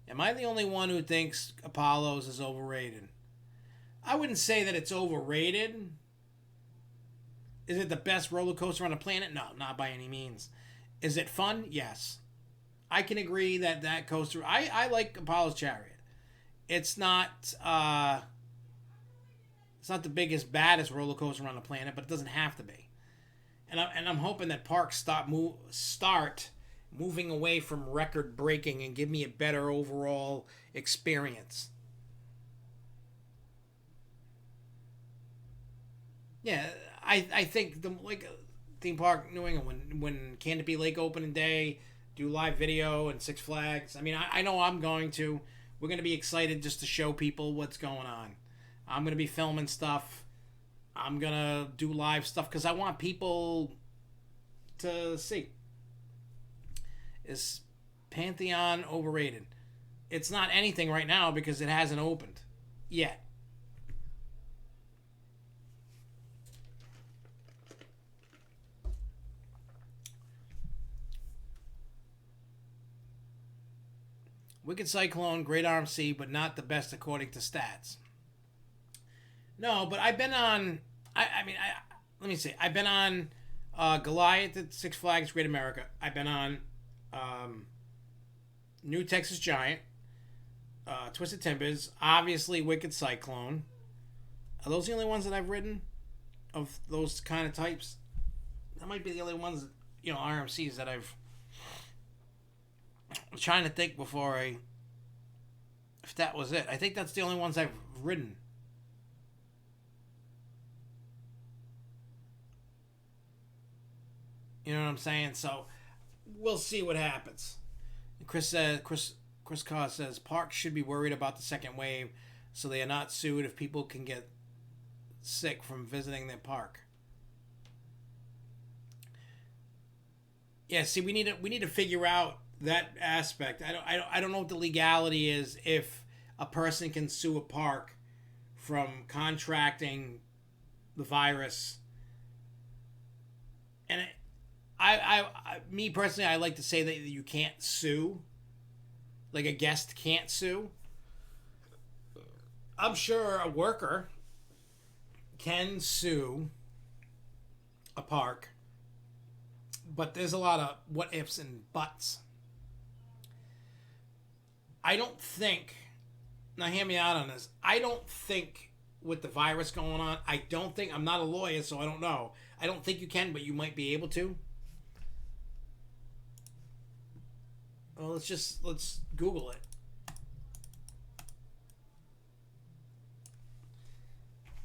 [SPEAKER 1] am I the only one who thinks Apollo's is overrated? I wouldn't say that it's overrated. Is it the best roller coaster on the planet? No, not by any means. Is it fun? Yes. I can agree that coaster. I like Apollo's Chariot. It's not it's not the biggest, baddest roller coaster on the planet, but it doesn't have to be. And I'm hoping that parks start moving away from record breaking and give me a better overall experience. Yeah, I think the like theme park New England, when Canopy Lake opening day, do live video and Six Flags. I mean, I know I'm going to. We're going to be excited just to show people what's going on. I'm going to be filming stuff. I'm going to do live stuff because I want people to see. Is Pantheon overrated? It's not anything right now because it hasn't opened yet. Wicked Cyclone, great RMC, but not the best according to stats. No, but I've been on. Let me see. I've been on Goliath at Six Flags Great America. I've been on New Texas Giant, Twisted Timbers, obviously Wicked Cyclone. Are those the only ones that I've ridden of those kind of types? That might be the only ones, RMCs that I've. I'm trying to think if that was it. I think that's the only ones I've ridden. You know what I'm saying? So we'll see what happens. Chris Carr says parks should be worried about the second wave, so they are not sued if people can get sick from visiting their park. Yeah, see, we need to figure out that aspect. I don't know what the legality is if a person can sue a park from contracting the virus. And me personally, I like to say that you can't sue. Like a guest can't sue. I'm sure a worker can sue a park, but there's a lot of what ifs and buts. I don't think, now hear me out on this, I don't think with the virus going on, I'm not a lawyer, so I don't know. I don't think you can, but you might be able to. Well, let's Google it.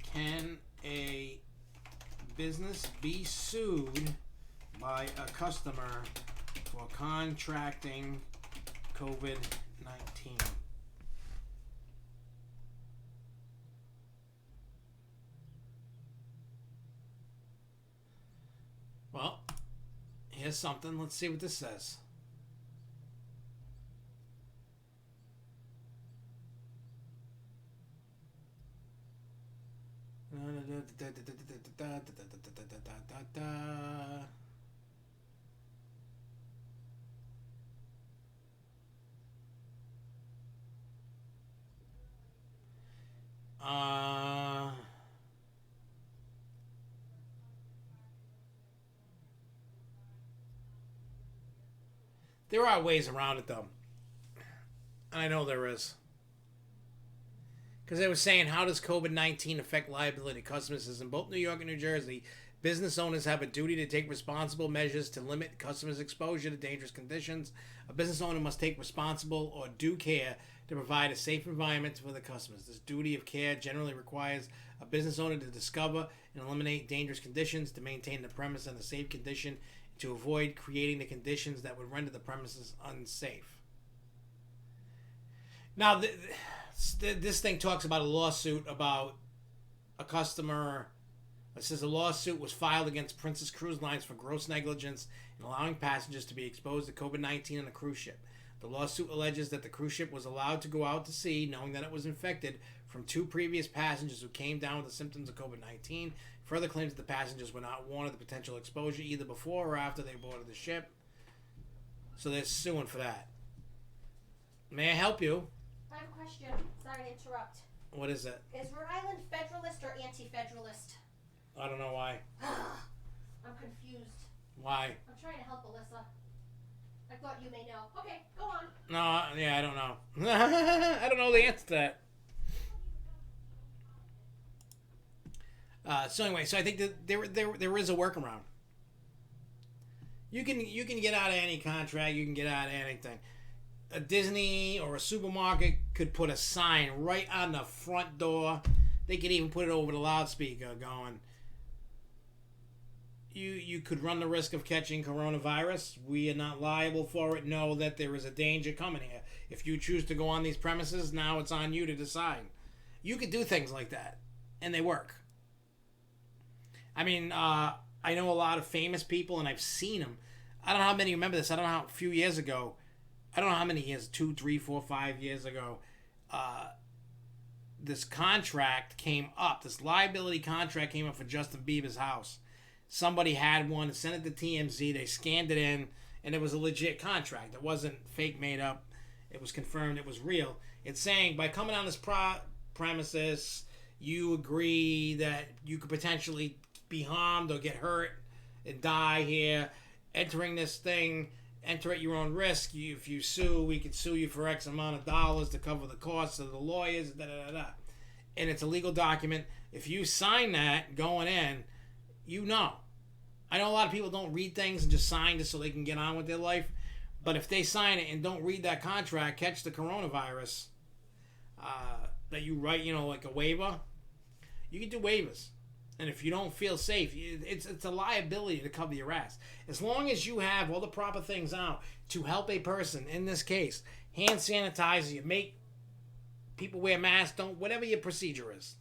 [SPEAKER 1] Can a business be sued by a customer for contracting COVID-19? Well, here's something. Let's see what this says. There are ways around it, though. And I know there is. Because they were saying, how does COVID-19 affect liability? Customers in both New York and New Jersey Business owners have a duty to take responsible measures to limit customers' exposure to dangerous conditions. A business owner must take responsible or due care to provide a safe environment for the customers. This duty of care generally requires a business owner to discover and eliminate dangerous conditions, to maintain the premise in a safe condition, and to avoid creating the conditions that would render the premises unsafe. Now, this thing talks about a lawsuit about a customer. It says a lawsuit was filed against Princess Cruise Lines for gross negligence in allowing passengers to be exposed to COVID-19 on a cruise ship. The lawsuit alleges that the cruise ship was allowed to go out to sea knowing that it was infected from 2 previous passengers who came down with the symptoms of COVID-19. Further claims that the passengers were not warned of the potential exposure either before or after they boarded the ship. So they're suing for that. May I help you?
[SPEAKER 2] I have a question. Sorry to interrupt.
[SPEAKER 1] What is it?
[SPEAKER 2] Is Rhode Island Federalist or Anti-Federalist?
[SPEAKER 1] I don't know why.
[SPEAKER 2] I'm confused.
[SPEAKER 1] Why?
[SPEAKER 2] I'm trying to help Alyssa. I thought you may know. Okay, go on.
[SPEAKER 1] No, yeah, I don't know. I don't know the answer to that. So anyway, so I think that there is a workaround. You can get out of any contract. You can get out of anything. A Disney or a supermarket could put a sign right on the front door. They could even put it over the loudspeaker going, you could run the risk of catching coronavirus. We are not liable for it. Know that there is a danger coming here. If you choose to go on these premises, now it's on you to decide. You could do things like that, and they work. I mean, I know a lot of famous people, and I've seen them. I don't know how many remember this. I don't know how, a few years ago, I don't know how many years, 2, 3, 4, 5 years ago, this contract came up. This liability contract came up for Justin Bieber's house. Somebody had one, sent it to TMZ, they scanned it in, and it was a legit contract. It wasn't fake made up. It was confirmed, it was real. It's saying, by coming on this premises, you agree that you could potentially be harmed or get hurt and die here. Entering this thing, enter at your own risk. If you sue, we could sue you for X amount of dollars to cover the costs of the lawyers, da-da-da-da. And it's a legal document. If you sign that going in, you know. I know a lot of people don't read things and just sign just so they can get on with their life. But if they sign it and don't read that contract, catch the coronavirus that you write, like a waiver, you can do waivers. And if you don't feel safe, it's a liability to cover your ass. As long as you have all the proper things out to help a person, in this case, hand sanitizer, you make people wear masks, whatever your procedure is.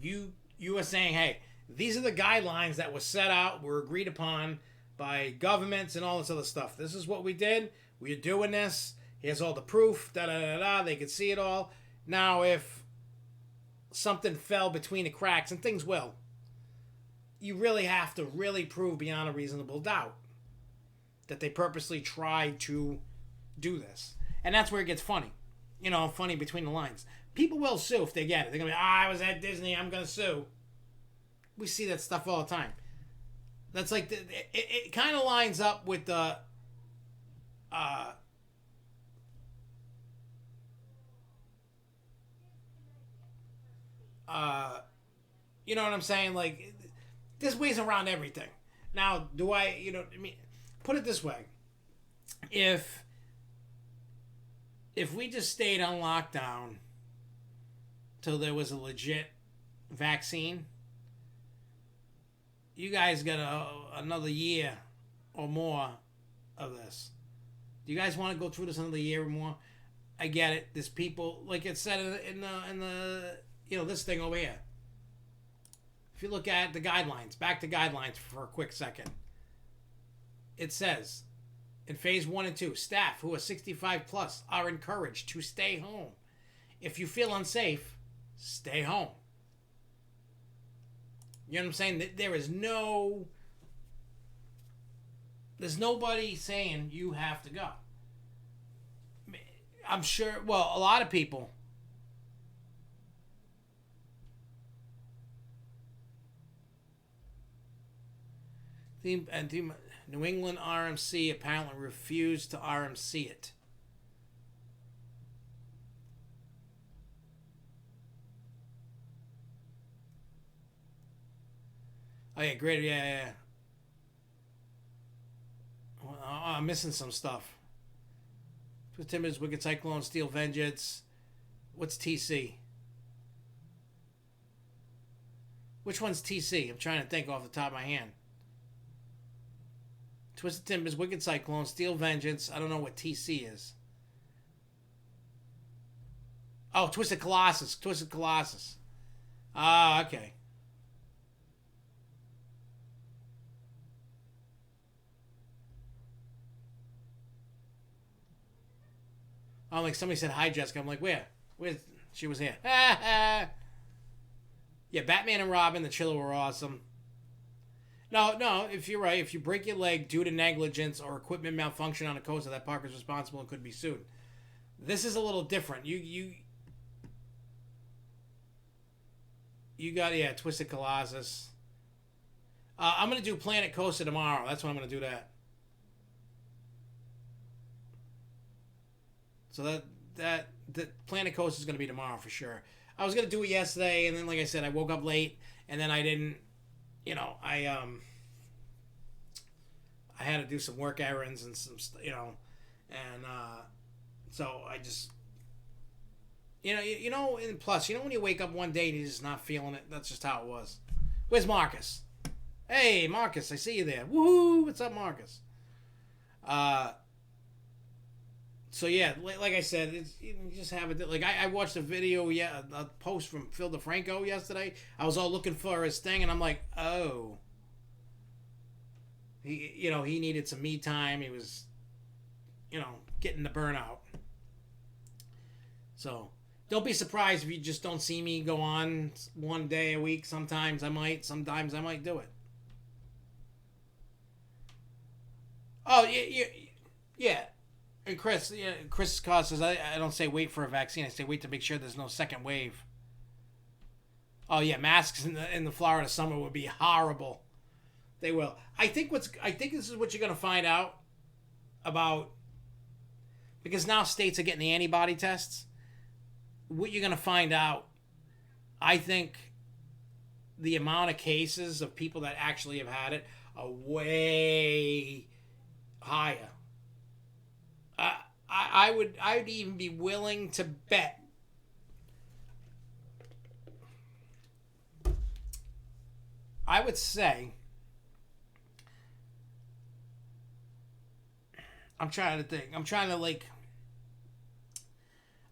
[SPEAKER 1] You are saying, hey, these are the guidelines that were set out, were agreed upon by governments and all this other stuff. This is what we did. We're doing this. Here's all the proof. Da-da-da-da. They could see it all. Now, if something fell between the cracks, and things will, you really have to really prove beyond a reasonable doubt that they purposely tried to do this. And that's where it gets funny. Funny between the lines. People will sue if they get it. They're going to be, I was at Disney, I'm going to sue. We see that stuff all the time. That's like, it kind of lines up with the, you know what I'm saying? Like, there's ways around everything. Now, put it this way. If we just stayed on lockdown till there was a legit vaccine, you guys got another year or more of this. Do you guys want to go through this another year or more? I get it. There's people, like it said in the this thing over here. If you look at the guidelines, back to guidelines for a quick second. It says, in phase 1 and 2, staff who are 65 plus are encouraged to stay home. If you feel unsafe, stay home. You know what I'm saying? There's nobody saying you have to go. I'm sure, a lot of people. New England RMC apparently refused to RMC it. Oh yeah, great. Yeah, yeah. Well, I'm missing some stuff. Twisted Timbers, Wicked Cyclone, Steel Vengeance. What's TC? Which one's TC? I'm trying to think off the top of my hand. Twisted Timbers, Wicked Cyclone, Steel Vengeance. I don't know what TC is. Oh, Twisted Colossus. Twisted Colossus. Ah, okay. Oh, like somebody said hi, Jessica. I'm like, where? Where? She was here. Yeah, Batman and Robin, the Chiller were awesome. No, no, if you're right, if you break your leg due to negligence or equipment malfunction on a coaster, that park is responsible and could be sued. This is a little different. You got, yeah, Twisted Colossus. I'm gonna do Planet Coaster tomorrow. That's when I'm gonna do that. So that Planet Coaster is gonna be tomorrow for sure. I was gonna do it yesterday, and then like I said, I woke up late, and then I didn't. I had to do some work errands and some and so I just and plus when you wake up one day and you're just not feeling it. That's just how it was. Where's Marcus? Hey Marcus, I see you there. Woohoo! What's up, Marcus? So yeah, like I said, you just have it. Like I watched a video, a post from Phil DeFranco yesterday. I was all looking for his thing, and I'm like, oh, he needed some me time. He was, getting the burnout. So don't be surprised if you just don't see me go on one day a week. Sometimes I might do it. Oh yeah. And Chris Cos says, I don't say wait for a vaccine. I say wait to make sure there's no second wave. Oh yeah, masks in the Florida summer would be horrible. They will. I think this is what you're gonna find out about, because now states are getting the antibody tests. What you're gonna find out, I think, the amount of cases of people that actually have had it are way higher. I'd even be willing to bet I would say, I'm trying to think.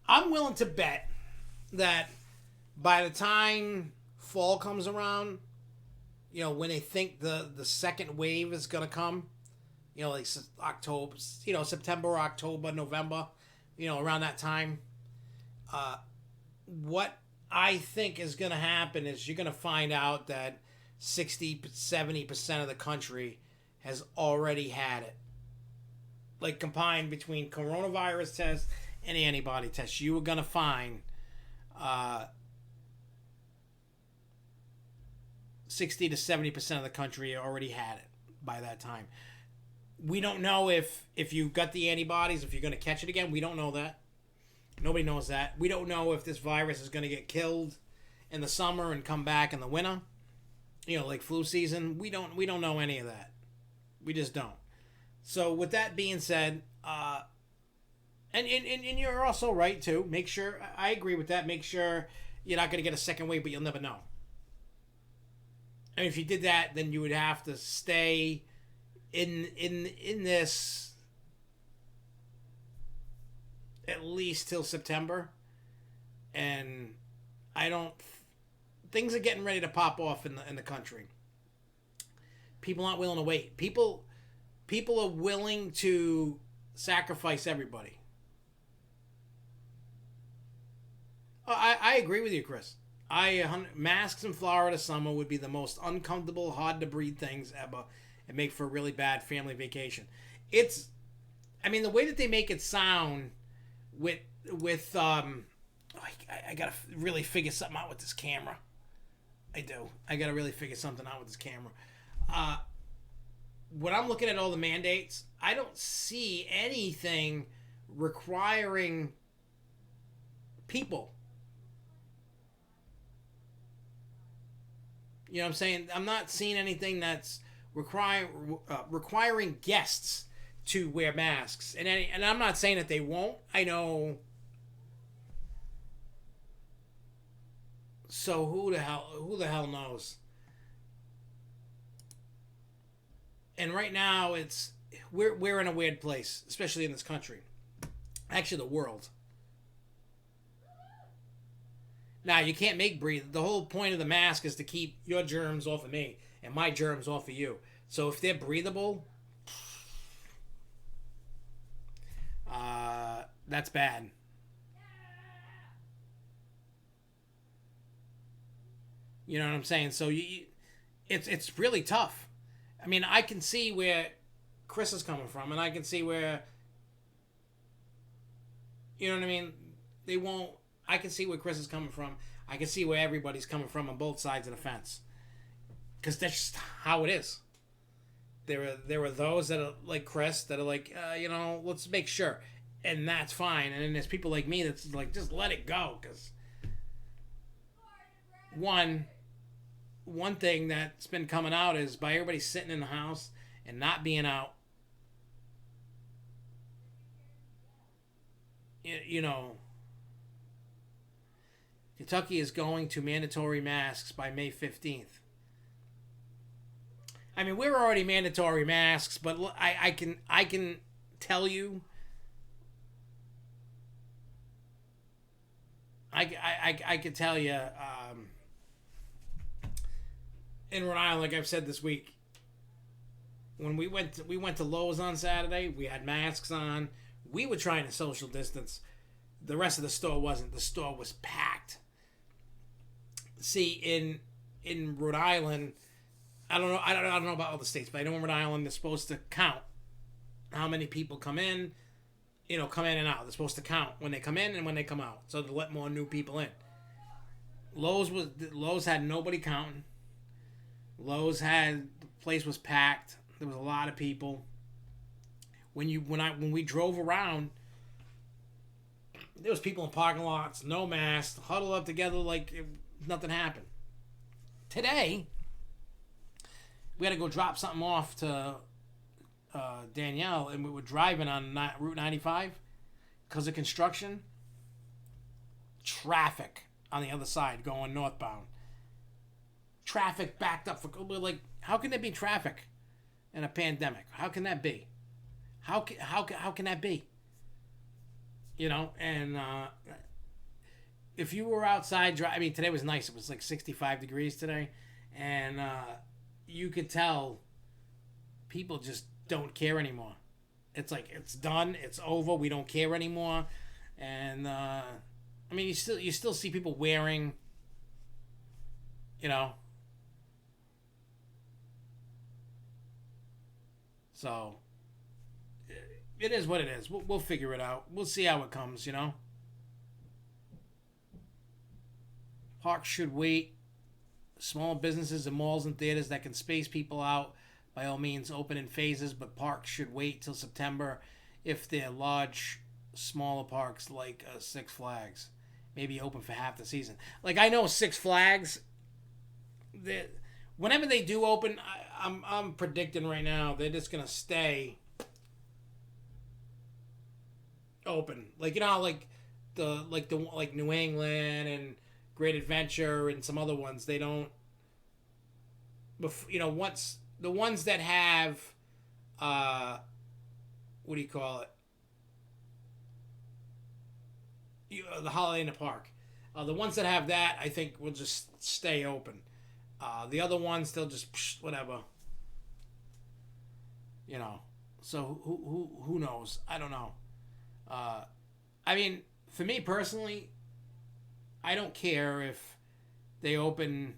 [SPEAKER 1] I'm willing to bet that by the time fall comes around, when they think the second wave is going to come, like October, September, October, November, around that time. What I think is going to happen is you're going to find out that 60-70% of the country has already had it. Like combined between coronavirus tests and antibody tests, you are going to find 60 to 70% of the country already had it by that time. We don't know if you got the antibodies, if you're going to catch it again. We don't know that. Nobody knows that. We don't know if this virus is going to get killed in the summer and come back in the winter. Like flu season. We don't know any of that. We just don't. So with that being said, and you're also right too. Make sure, I agree with that. Make sure you're not going to get a second wave, but you'll never know. And if you did that, then you would have to stay in this at least till September. And things are getting ready to pop off in the country. People aren't willing to wait. People are willing to sacrifice everybody. I agree with you, Chris. Masks in Florida summer would be the most uncomfortable, hard to breathe things ever, and make for a really bad family vacation. The way that they make it sound with I gotta really figure something out with this camera. I do. I gotta really figure something out with this camera. When I'm looking at all the mandates, I don't see anything requiring people. You know what I'm saying? I'm not seeing anything that's requiring guests to wear masks. And I'm not saying that they won't. I know. So who the hell knows? And right now we're in a weird place, especially in this country. Actually, the world. Now, you can't make breathe. The whole point of the mask is to keep your germs off of me and my germs off of you. So if they're breathable, that's bad. You know what I'm saying? So it's really tough. I mean, I can see where Chris is coming from, and I can see where, you know what I mean? They won't. I can see where Chris is coming from. I can see where everybody's coming from on both sides of the fence. Because that's just how it is. There are those that are like Chris that are like, let's make sure. And that's fine. And then there's people like me that's like, just let it go. Because one thing that's been coming out is by everybody sitting in the house and not being out, Kentucky is going to mandatory masks by May 15th. I mean, we're already mandatory masks, but I can tell you, I can tell you, in Rhode Island, like I've said this week, when we went to Lowe's on Saturday, we had masks on. We were trying to social distance. The rest of the store wasn't. The store was packed. See, in Rhode Island, I don't know about other states, but I know in Rhode Island they're supposed to count how many people come in and out. They're supposed to count when they come in and when they come out, so to let more new people in. Lowe's had nobody counting. The place was packed. There was a lot of people. When we drove around, there was people in parking lots, no masks, huddled up together like nothing happened. Today, we had to go drop something off to Danielle, and we were driving on Route 95 because of construction. Traffic on the other side going northbound. Traffic backed up. We're like, how can there be traffic in a pandemic? How can that be? How can that be? And if you were outside driving, I mean, today was nice. It was like 65 degrees today, and you could tell people just don't care anymore. It's like, it's done, it's over, we don't care anymore. And I mean, you still see people wearing, so it is what it is. We'll figure it out. We'll see how it comes, Parks should wait. Small businesses and malls and theaters that can space people out, by all means, open in phases, but parks should wait till September if they're large, smaller parks like Six Flags. Maybe open for half the season. Like, I know Six Flags, whenever they do open, I'm predicting right now they're just going to stay open. Like, like New England and Great Adventure and some other ones, they don't, once the ones that have what do you call it, the Holiday in the Park, the ones that have that, I think, will just stay open. The other ones, they'll just whatever, so who knows? I don't know. I mean, for me personally, I don't care if they open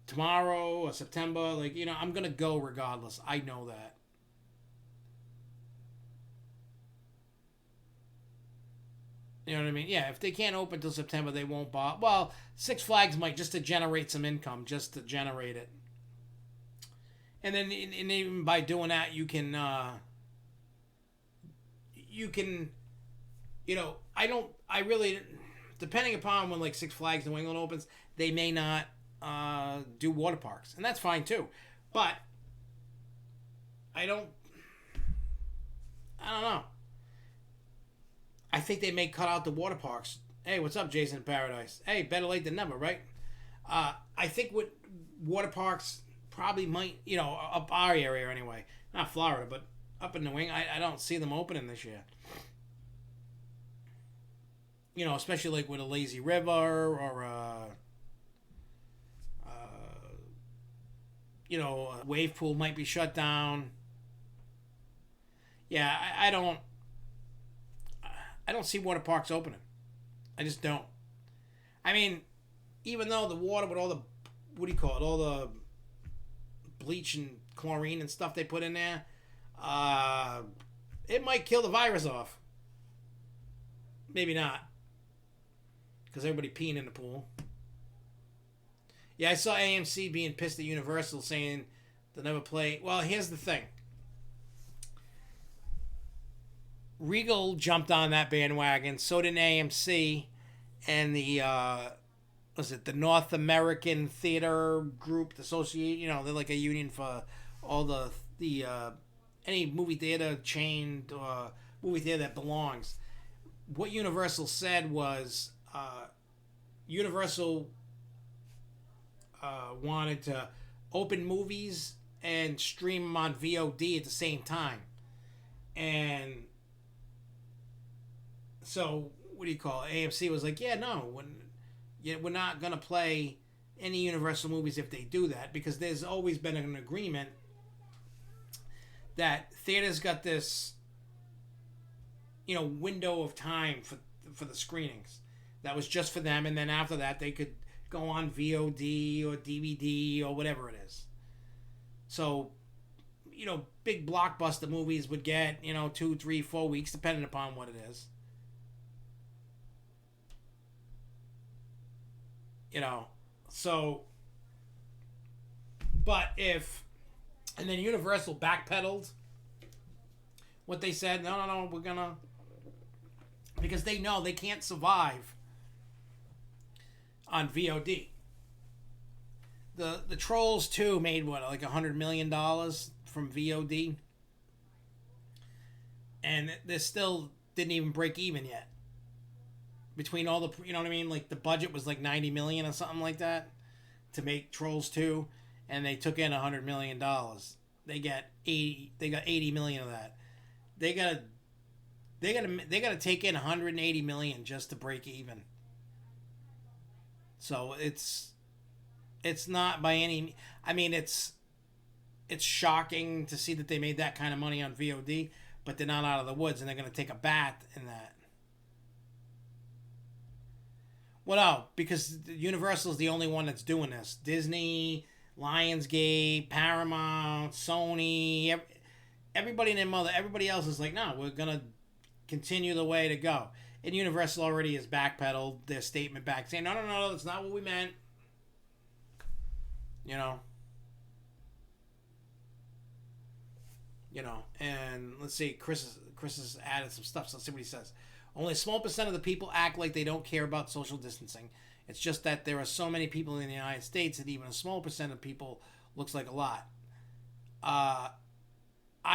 [SPEAKER 1] tomorrow or September. Like, I'm going to go regardless. I know that. You know what I mean? Yeah, if they can't open till September, they won't bother. Well, Six Flags might, just to generate some income, just to generate it. And then and even by doing that, you can, I really, depending upon when, like, Six Flags New England opens, they may not do water parks, and that's fine too. But I don't know. I think they may cut out the water parks. Hey, what's up, Jason in Paradise? Hey, better late than never, right? I think what water parks probably might, up our area anyway, not Florida, but up in New England, I don't see them opening this year. Especially like with a lazy river or a wave pool might be shut down. Yeah, I don't see water parks opening. I just don't. I mean, even though the water with all the, all the bleach and chlorine and stuff they put in there, it might kill the virus off. Maybe not. Because everybody peeing in the pool. Yeah, I saw AMC being pissed at Universal saying they'll never play. Well, here's the thing. Regal jumped on that bandwagon. So did AMC and the the North American Theater Group Association. They're like a union for all the any movie theater chain movie theater that belongs. What Universal said was Universal wanted to open movies and stream them on VOD at the same time, and so AMC was like, yeah, no, we're not gonna play any Universal movies if they do that, because there's always been an agreement that theaters got this window of time for the screenings that was just for them, and then after that they could go on VOD or DVD or whatever it is. So big blockbuster movies would get 2, 3, 4 weeks depending upon what it is. So, but and then Universal backpedaled what they said. No, we're gonna, because they know they can't survive on VOD. The Trolls 2 made like $100 million from VOD, and they still didn't even break even yet. Between all the, like the budget was like 90 million or something like that to make Trolls 2, and they took in $100 million. They got 80 million of that. They gotta take in 180 million just to break even. So it's not by any, it's shocking to see that they made that kind of money on VOD, but they're not out of the woods, and they're gonna take a bath in that. Well, no, because Universal is the only one that's doing this. Disney, Lionsgate, Paramount, Sony, everybody and their mother, everybody else is like, no, we're going to continue the way to go. And Universal already has backpedaled their statement back, saying, no, that's not what we meant. And let's see, Chris has added some stuff, so let's see what he says. Only a small percent of the people act like they don't care about social distancing. It's just that there are so many people in the United States that even a small percent of people looks like a lot. I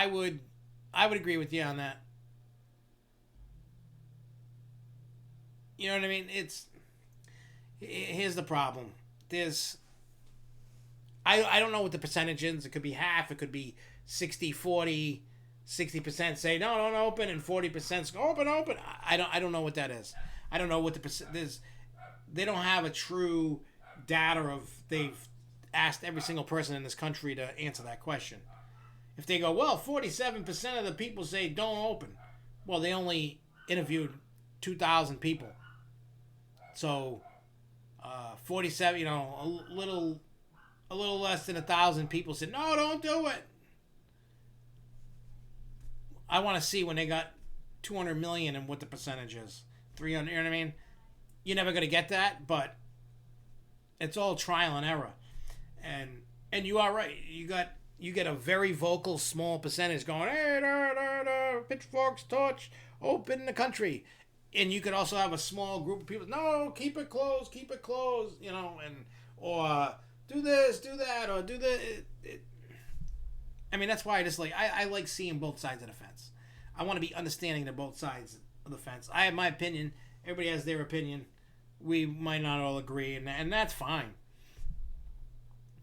[SPEAKER 1] would agree with you on that. You know what I mean? Here's the problem. I don't know what the percentage is. It could be half. It could be 60, 40, 60% say no, don't open, and 40% go open. I don't know what that is. I don't know what the percent is. They don't have a true data of, they've asked every single person in this country to answer that question. If they go, well, 47% of the people say don't open. Well, they only interviewed 2,000 people. So 47, a little less than 1,000 people said no, don't do it. I want to see when they got 200 million and what the percentage is. 300, you know what I mean? You're never going to get that, but it's all trial and error. And you are right. You get a very vocal small percentage going, hey, pitchforks, torch, open the country. And you could also have a small group of people, no, keep it closed, and or do this, do that, or do the. I mean, that's why I just like I like seeing both sides of the fence. I want to be understanding to both sides of the fence. I have my opinion. Everybody has their opinion. We might not all agree, and that's fine.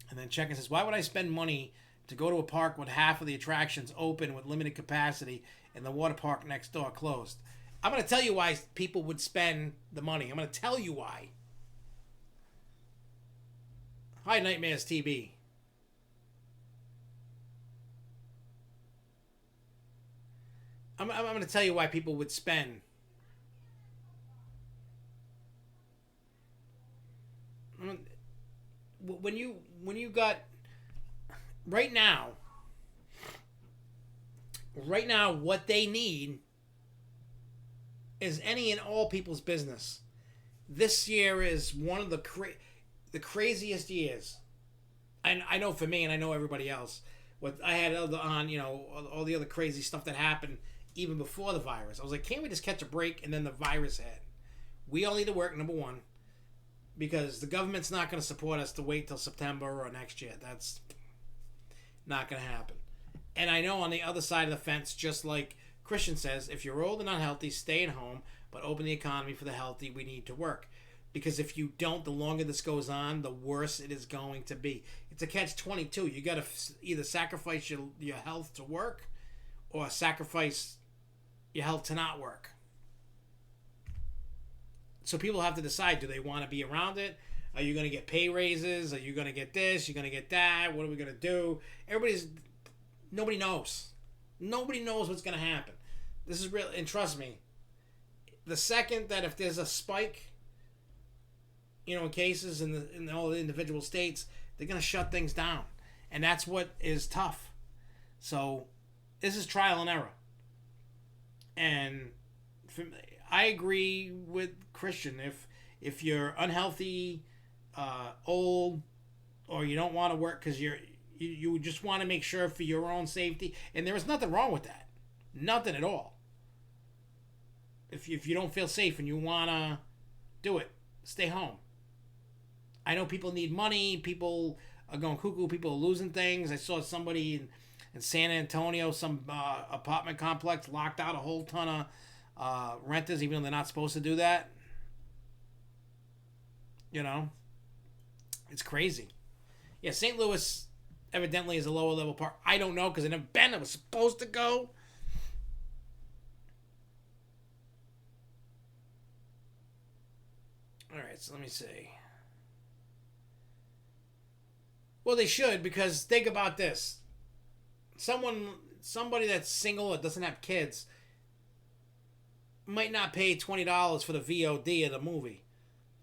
[SPEAKER 1] And then Check-in says, why would I spend money to go to a park with half of the attractions open with limited capacity and the water park next door closed? I'm going to tell you why people would spend the money. I'm going to tell you why. Hi, Nightmares TV. I'm going to tell you why people would spend. When you got right now, what they need is any and all people's business. This year is one of the craziest years. I know for me, and I know everybody else. What I had on, all the other crazy stuff that happened even before the virus. I was like, can't we just catch a break? And then the virus hit. We all need to work, number one, because the government's not going to support us to wait till September or next year. That's not going to happen. And I know on the other side of the fence, just like Christian says, if you're old and unhealthy, stay at home, but open the economy for the healthy. We need to work. Because if you don't, the longer this goes on, the worse it is going to be. It's a catch-22. You got to either sacrifice your health to work or sacrifice your health to not work. So people have to decide, do they want to be around it? Are you going to get pay raises? Are you going to get this? You're going to get that? What are we going to do? Nobody knows. Nobody knows what's going to happen. This is real, and trust me, the second that if there's a spike, in cases in all the individual states, they're going to shut things down. And that's what is tough. So this is trial and error. And I agree with Christian. If you're unhealthy, old, or you don't want to work because you just want to make sure for your own safety, and there is nothing wrong with that, nothing at all. If you don't feel safe and you want to do it, stay home. I know people need money. People are going cuckoo. People are losing things. I saw somebody in San Antonio, some apartment complex, locked out a whole ton of renters, even though they're not supposed to do that. It's crazy. Yeah, St. Louis evidently is a lower level park. I don't know because I never been. I was supposed to go. All right, so let me see. Well, they should, because think about this. Somebody that's single or doesn't have kids might not pay $20 for the VOD of the movie.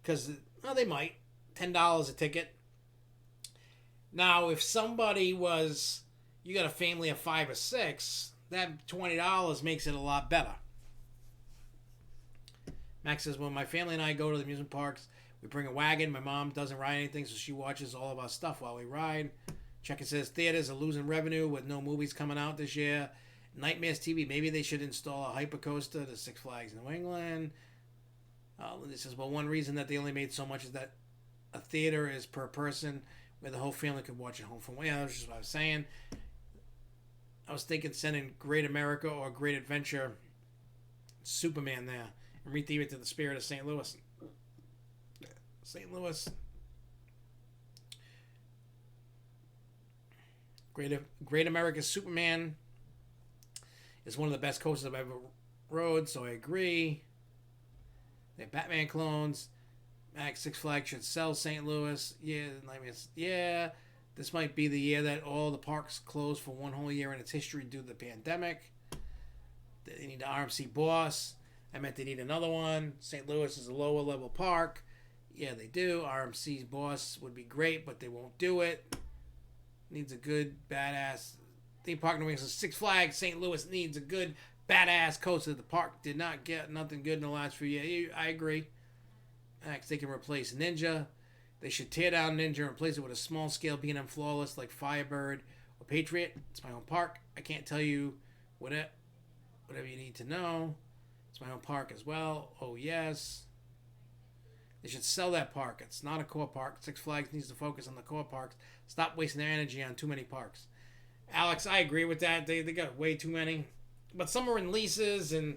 [SPEAKER 1] Because, they might. $10 a ticket. Now, if somebody you got a family of 5 or 6, that $20 makes it a lot better. Max says, when my family and I go to the amusement parks, we bring a wagon. My mom doesn't ride anything, so she watches all of our stuff while we ride. Check-in says, theaters are losing revenue with no movies coming out this year. Nightmares TV, maybe they should install a hypercoaster to Six Flags New England. Linda says, well, one reason that they only made so much is that a theater is per person where the whole family could watch at home from. Yeah, that's just what I was saying. I was thinking sending Great America or Great Adventure Superman there and retheme it to the spirit of St. Louis. St. Louis. Great America Superman is one of the best coasters I've ever rode, so I agree. They have Batman clones. Max Six Flags should sell St. Louis. Yeah, this might be the year that all the parks close for one whole year in its history due to the pandemic. They need an RMC boss. I meant they need another one. St. Louis is a lower level park. Yeah, they do. RMC's boss would be great, but they won't do it. Needs a good, badass theme park. Six Flags St. Louis needs a good, badass coaster. The park did not get nothing good in the last few years. I agree. Next, they can replace Ninja. They should tear down Ninja and replace it with a small-scale B&M Flawless like Firebird or Patriot. It's my own park. I can't tell you whatever you need to know. It's my own park as well. Oh, yes. They should sell that park. It's not a core park. Six Flags needs to focus on the core parks. Stop wasting their energy on too many parks. Alex, I agree with that. They got way too many. But some are in leases, and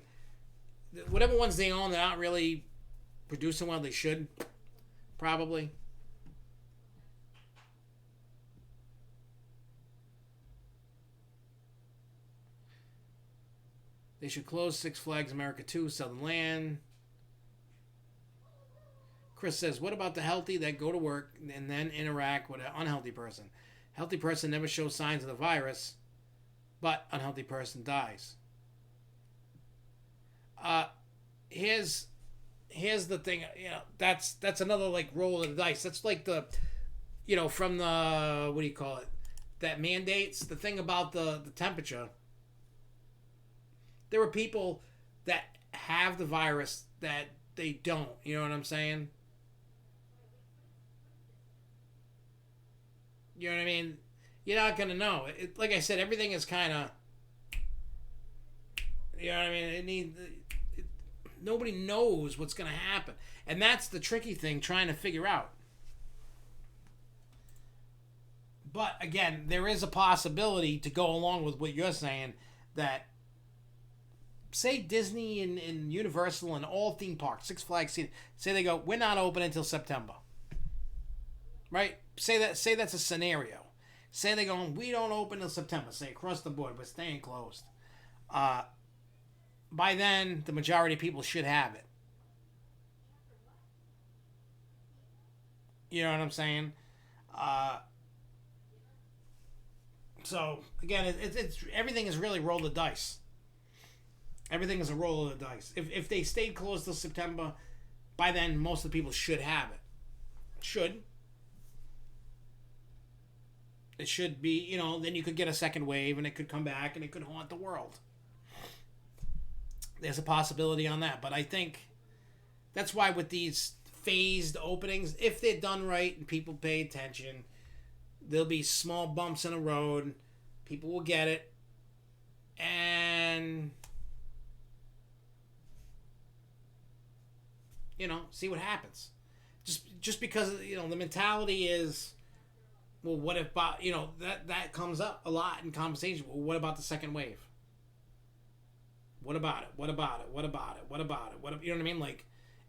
[SPEAKER 1] whatever ones they own, they're not really producing well. They should, probably. They should close Six Flags America 2, Southern Land. Chris says, what about the healthy that go to work and then interact with an unhealthy person? Healthy person never shows signs of the virus, but unhealthy person dies. Here's the thing. That's another like roll of the dice. That's like the, from the, what do you call it? That mandates. The thing about the temperature. There are people that have the virus that they don't. You know what I'm saying? You know what I mean? You're not going to know. Like I said, everything is kind of... You know what I mean? Nobody knows what's going to happen. And that's the tricky thing, trying to figure out. But, again, there is a possibility to go along with what you're saying that... Say Disney and Universal and all theme parks, Six Flags, say they go, we're not open until September. Right? Say that's a scenario. Say they go, we don't open until September. Say across the board, we're staying closed. By then, the majority of people should have it. You know what I'm saying? So again, it's everything is really roll the dice. Everything is a roll of the dice. If they stayed closed till September, by then most of the people should have it. Should. It should be, then you could get a second wave and it could come back and it could haunt the world. There's a possibility on that. But I think that's why with these phased openings, if they're done right and people pay attention, there'll be small bumps in the road. People will get it. And... see what happens. Just because, the mentality is, well, what if, that comes up a lot in conversation. Well, what about the second wave? What about it? What about it? What about it? What about it? You know what I mean? Like,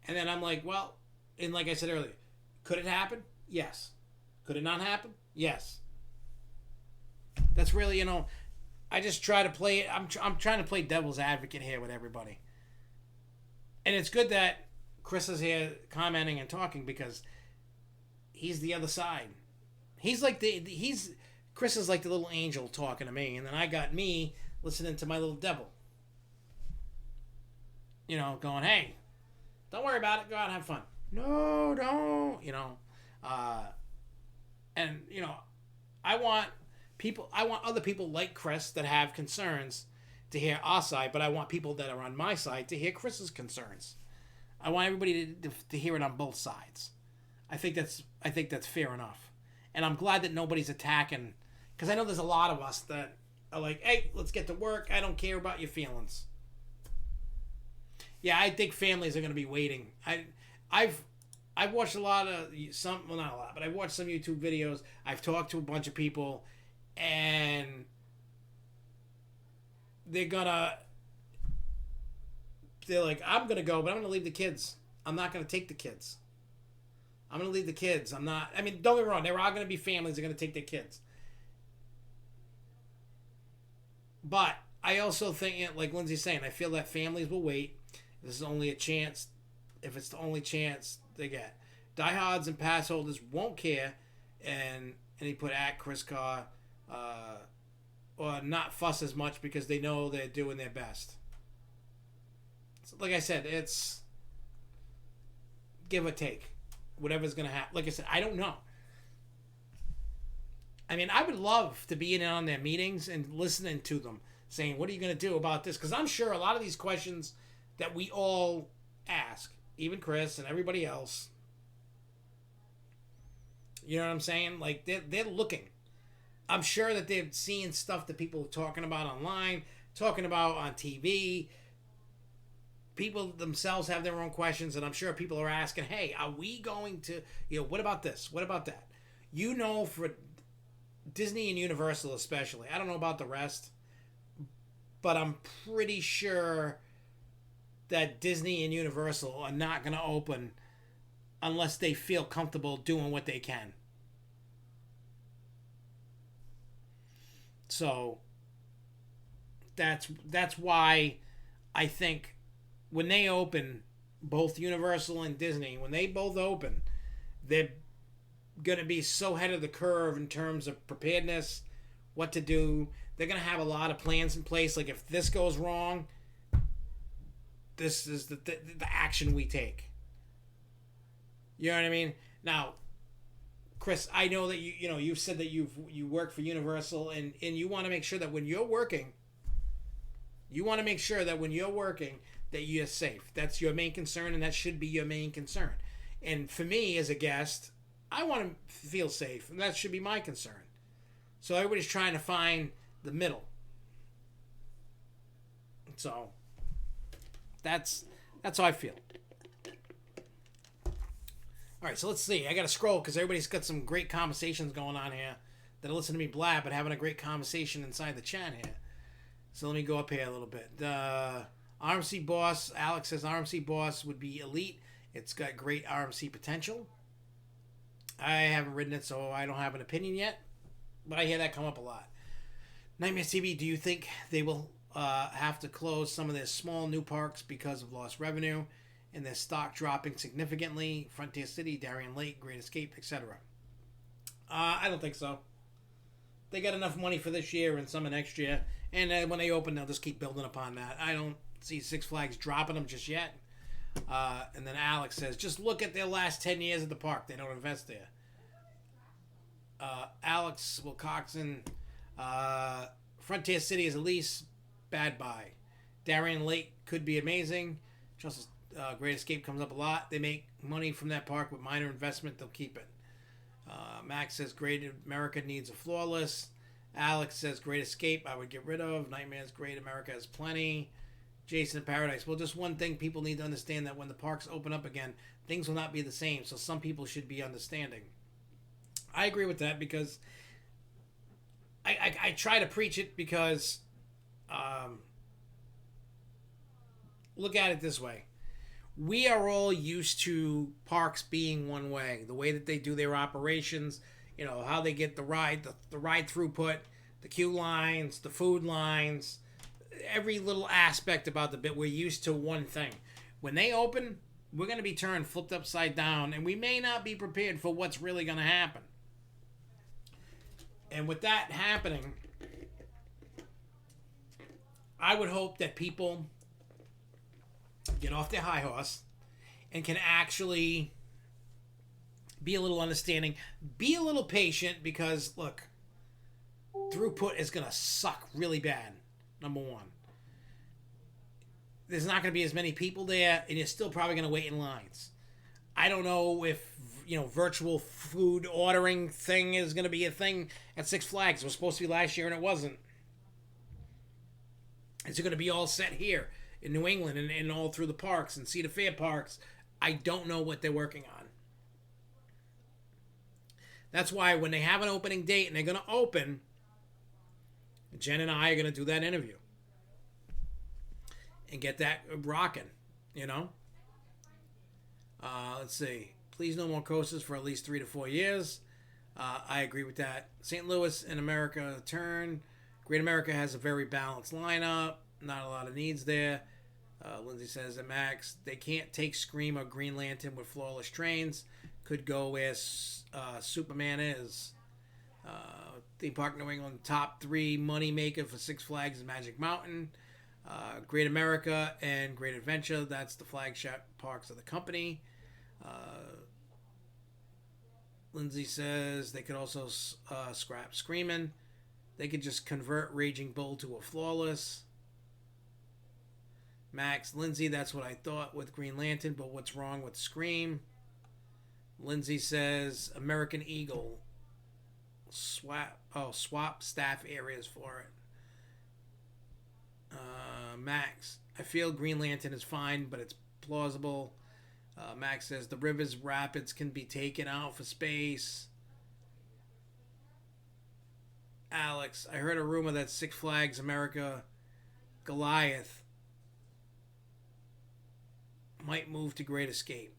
[SPEAKER 1] and then I'm like, well, and like I said earlier, could it happen? Yes. Could it not happen? Yes. That's really, I just try to play it. I'm trying to play devil's advocate here with everybody. And it's good that Chris is here commenting and talking because he's the other side. He's like Chris is like the little angel talking to me, and then I got me listening to my little devil. Going, hey, don't worry about it. Go out and have fun. No, don't. And I want other people like Chris that have concerns to hear our side, but I want people that are on my side to hear Chris's concerns. I want everybody to hear it on both sides. I think that's fair enough. And I'm glad that nobody's attacking, because I know there's a lot of us that are like, hey, let's get to work. I don't care about your feelings. Yeah, I think families are going to be waiting. I've watched a lot of not a lot, but I've watched some YouTube videos. I've talked to a bunch of people, and they're like, I'm going to go, but I'm going to leave the kids. I'm not going to take the kids. I'm going to leave the kids. Don't get me wrong. There are going to be families that are going to take their kids. But I also think, like Lindsay's saying, I feel that families will wait. This is only a chance. If it's the only chance they get. Diehards and pass holders won't care. And he put at Chris Carr, or not fuss as much because they know they're doing their best. Like I said, it's give or take. Whatever's going to happen. Like I said, I don't know. I would love to be in on their meetings and listening to them saying, what are you going to do about this? Because I'm sure a lot of these questions that we all ask, even Chris and everybody else, you know what I'm saying? Like, they're looking. I'm sure that they're seeing stuff that people are talking about online, talking about on TV. people themselves have their own questions, and I'm sure people are asking, hey, are we going to, what about this? What about that? For Disney and Universal especially, I don't know about the rest, but I'm pretty sure that Disney and Universal are not going to open unless they feel comfortable doing what they can. So that's why I think when they open, both Universal and Disney, when they both open, they're going to be so ahead of the curve in terms of preparedness, what to do. They're going to have a lot of plans in place. Like if this goes wrong, this is the action we take. You know what I mean? Now, Chris, I know that you've said that you work for Universal, and you want to make sure that when you're working, that you're safe. That's your main concern, and that should be your main concern. And for me as a guest, I want to feel safe, and that should be my concern. So everybody's trying to find the middle. So that's how I feel. All right, so let's see. I got to scroll because everybody's got some great conversations going on here that are listening to me blab, but having a great conversation inside the chat here. So let me go up here a little bit. RMC Boss, Alex says RMC Boss would be elite. It's got great RMC potential. I haven't ridden it, so I don't have an opinion yet, but I hear that come up a lot. Nightmare TV, do you think they will have to close some of their small new parks because of lost revenue and their stock dropping significantly? Frontier City, Darien Lake, Great Escape, etc. I don't think so. They got enough money for this year and some of next year, and when they open, they'll just keep building upon that. I don't see Six Flags dropping them just yet. And then Alex says, just look at their last 10 years at the park. They don't invest there. Alex Wilcoxon, Frontier City is a lease. Bad buy. Darien Lake could be amazing. Just Great Escape comes up a lot. They make money from that park with minor investment. They'll keep it. Max says Great America needs a flawless. Alex says Great Escape I would get rid of. Nightmares Great America has plenty. Jason in Paradise. Well, just one thing people need to understand, that when the parks open up again, things will not be the same. So some people should be understanding. I agree with that because I try to preach it because look at it this way. We are all used to parks being one way. The way that they do their operations, how they get the ride throughput, the queue lines, the food lines, every little aspect about the bit, we're used to one thing. When they open, we're going to be turned flipped upside down, and we may not be prepared for what's really going to happen. And with that happening, I would hope that people get off their high horse and can actually be a little understanding, be a little patient, because look, throughput is going to suck really bad. Number one, there's not going to be as many people there, and you're still probably going to wait in lines. I don't know if virtual food ordering thing is going to be a thing at Six Flags. It was supposed to be last year and it wasn't. Is it going to be all set here in New England and all through the parks and Cedar Fair parks? I don't know what they're working on. That's why when they have an opening date and they're going to open, Jen and I are going to do that interview and get that rocking, Let's see. Please no more coasters for at least 3 to 4 years. I agree with that. St. Louis and America turn. Great America has a very balanced lineup. Not a lot of needs there. Lindsay says at Max, they can't take Scream or Green Lantern with flawless trains. Could go where Superman is. Theme Park New England top 3 money maker for Six Flags is Magic Mountain. Great America and Great Adventure, that's the flagship parks of the company. Lindsay says they could also scrap Screamin'. They could just convert Raging Bull to a flawless. Max, Lindsay, that's what I thought with Green Lantern, but what's wrong with Scream? Lindsay says American Eagle. Swap staff areas for it. Max, I feel Green Lantern is fine, but it's plausible. Max says the rivers rapids can be taken out for space. Alex, I heard a rumor that Six Flags America Goliath might move to Great Escape.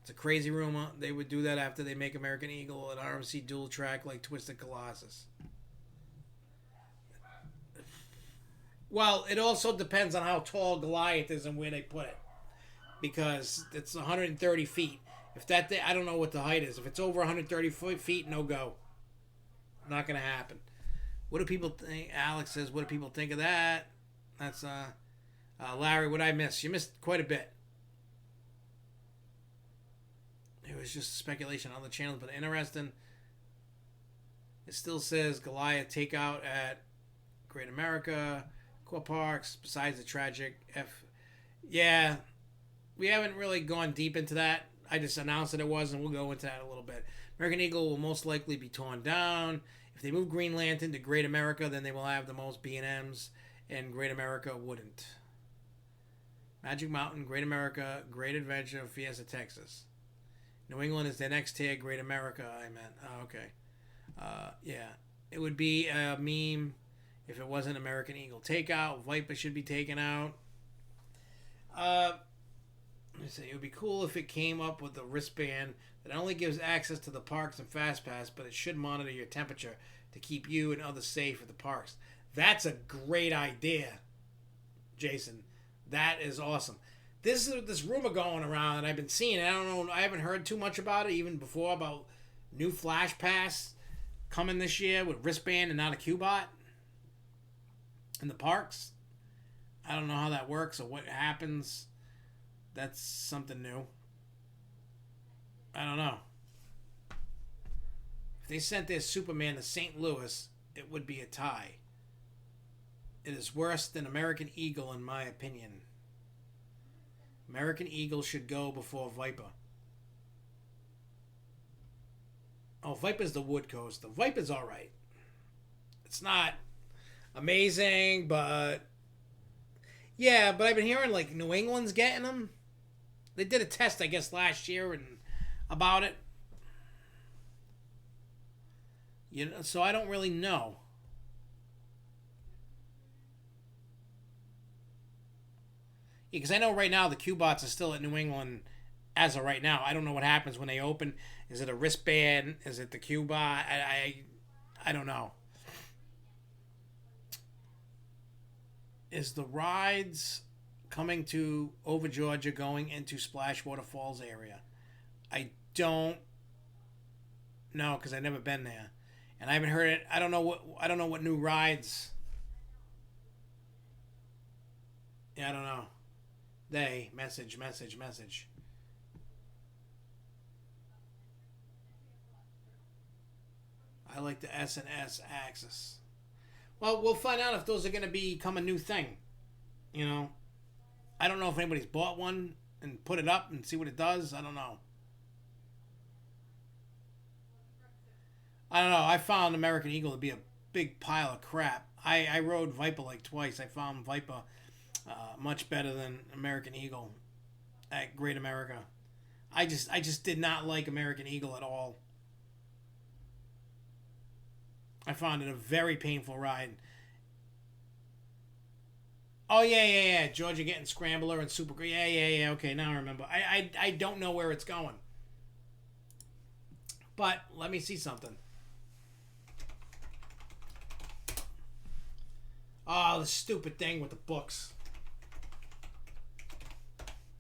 [SPEAKER 1] It's a crazy rumor. They would do that after they make American Eagle an RMC dual track like Twisted Colossus. Well, it also depends on how tall Goliath is and where they put it. Because it's 130 feet. If that, I don't know what the height is. If it's over 130 feet, no go. Not going to happen. What do people think? Alex says, what do people think of that? That's, Larry, what I miss? You missed quite a bit. It was just speculation on the channel, but interesting. It still says Goliath takeout at Great America, Core Parks, besides the tragic F. Yeah, we haven't really gone deep into that. I just announced that it was, and we'll go into that a little bit. American Eagle will most likely be torn down. If they move Green Lantern to Great America, then they will have the most B&Ms, and Great America wouldn't. Magic Mountain, Great America, Great Adventure, Fiesta, Texas. New England is the next tier, Great America, I meant. Oh, okay. Yeah. It would be a meme if it wasn't American Eagle takeout. Viper should be taken out. Let me say, it would be cool if it came up with a wristband that only gives access to the parks and Fast Pass, but it should monitor your temperature to keep you and others safe at the parks. That's a great idea, Jason. That is awesome. This rumor going around, and I've been seeing it. I don't know. I haven't heard too much about it even before, about new Flash Pass coming this year with wristband and not a Q-Bot in the parks. I don't know how that works or what happens. That's something new. I don't know. If they sent their Superman to St. Louis, it would be a tie. It is worse than American Eagle, in my opinion. American Eagle should go before Viper. Oh, Viper's the Wood Coaster. Viper's alright. It's not amazing, but... Yeah, but I've been hearing, like, New England's getting them. They did a test, I guess, last year and about it. You know, so I don't really know. Because I know right now the Q-Bots are still at New England as of right now. I don't know what happens when they open. Is it a wristband? Is it the Q-Bot? I don't know. Is the rides coming to over Georgia going into Splashwater Falls area? I don't know because I've never been there, and I haven't heard it. I don't know what new rides. Yeah, I don't know. They message. I like the S&S Axis. Well, we'll find out if those are going to become a new thing. You know, I don't know if anybody's bought one and put it up and see what it does. I don't know. I found American Eagle to be a big pile of crap. I rode Viper like twice. I found Viper much better than American Eagle at Great America. I just did not like American Eagle at all. I found it a very painful ride. Oh, yeah. Georgia getting Scrambler and Super... Yeah. Okay, now I remember. I don't know where it's going. But let me see something. Oh, the stupid thing with the books.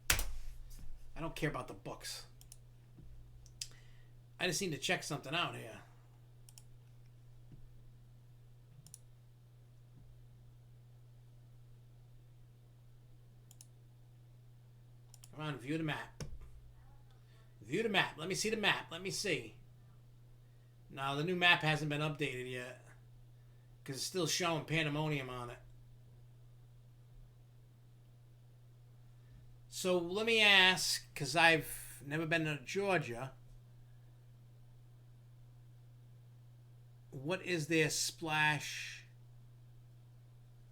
[SPEAKER 1] I don't care about the books. I just need to check something out here. Come on, view the map. View the map. Let me see the map. Let me see. No, the new map hasn't been updated yet. Because it's still showing Pandemonium on it. So let me ask, because I've never been to Georgia. What is their splash?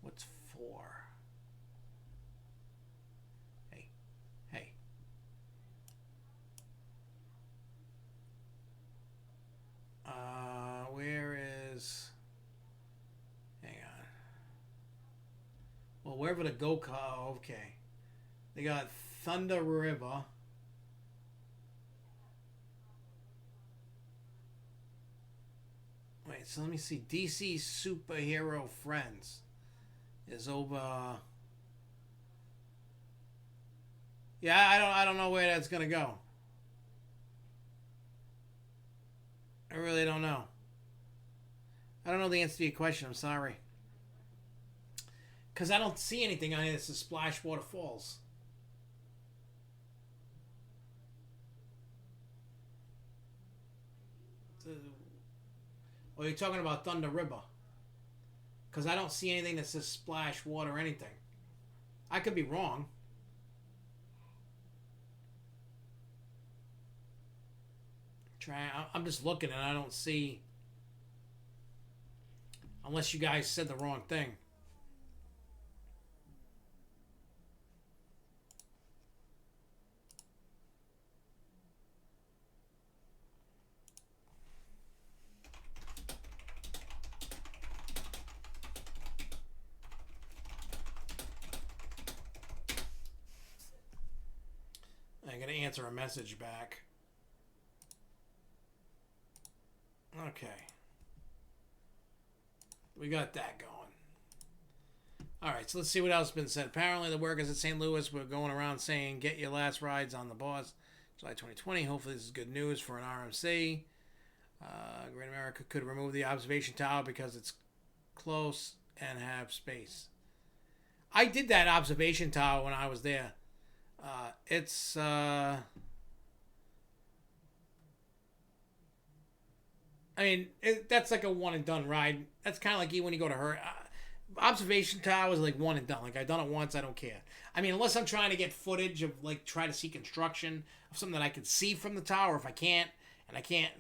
[SPEAKER 1] What's 4? River to go-kart. Okay. They got Thunder River. Wait, so let me see. DC Superhero Friends is over. Yeah, I don't know where that's gonna go. I really don't know. I don't know the answer to your question. I'm sorry. Because I don't see anything on here that says Splashwater Falls. Oh, you're talking about Thunder River. Because I don't see anything that says Splash Water or anything. I could be wrong. I'm just looking and I don't see... Unless you guys said the wrong thing. I'm going to answer a message back. Okay. We got that going. Alright, so let's see what else has been said. Apparently the workers at St. Louis were going around saying, get your last rides on the bus. July 2020. Hopefully this is good news for an RMC. Great America could remove the observation tower because it's close and have space. I did that observation tower when I was there. I mean, that's like a one and done ride. That's kind of like when you go to her. Observation tower is like one and done. Like I've done it once, I don't care. I mean, unless I'm trying to get footage of like try to see construction of something that I can see from the tower. If I can't,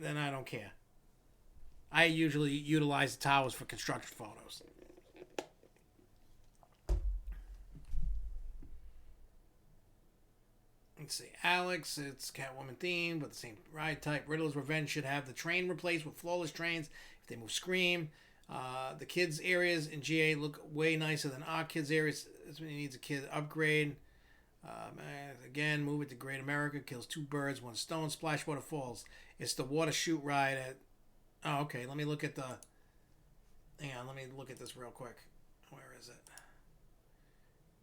[SPEAKER 1] then I don't care. I usually utilize the towers for construction photos. Let's see. Alex, it's Catwoman themed, but the same ride type. Riddler's Revenge should have the train replaced with flawless trains if they move Scream. The kids' areas in GA look way nicer than our kids' areas. This one needs a kid upgrade. Again, move it to Great America. Kills two birds, one stone. Splashwater Falls. It's the water shoot ride at... Oh, okay. Let me look at the... Hang on. Let me look at this real quick. Where is it?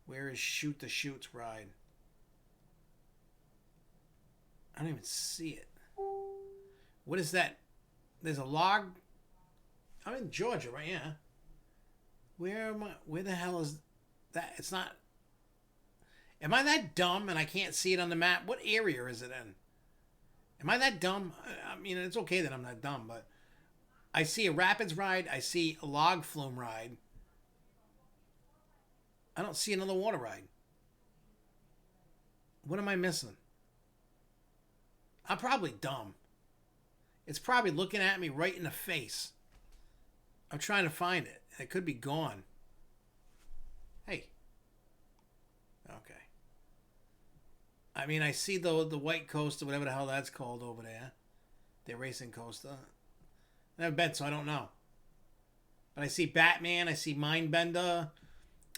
[SPEAKER 1] Where is Shoot the Chutes ride? I don't even see it. What is that? There's a log. I'm in Georgia, right? Yeah. Where am I? Where the hell is that? It's not. Am I that dumb and I can't see it on the map? What area is it in? Am I that dumb? I mean, it's okay that I'm not dumb, but I see a rapids ride. I see a log flume ride. I don't see another water ride. What am I missing? I'm probably dumb. It's probably looking at me right in the face. I'm trying to find it. It could be gone. Hey. Okay. I mean, I see the white coaster, whatever the hell that's called over there. The racing coaster. I never been, so I don't know. But I see Batman. I see Mindbender.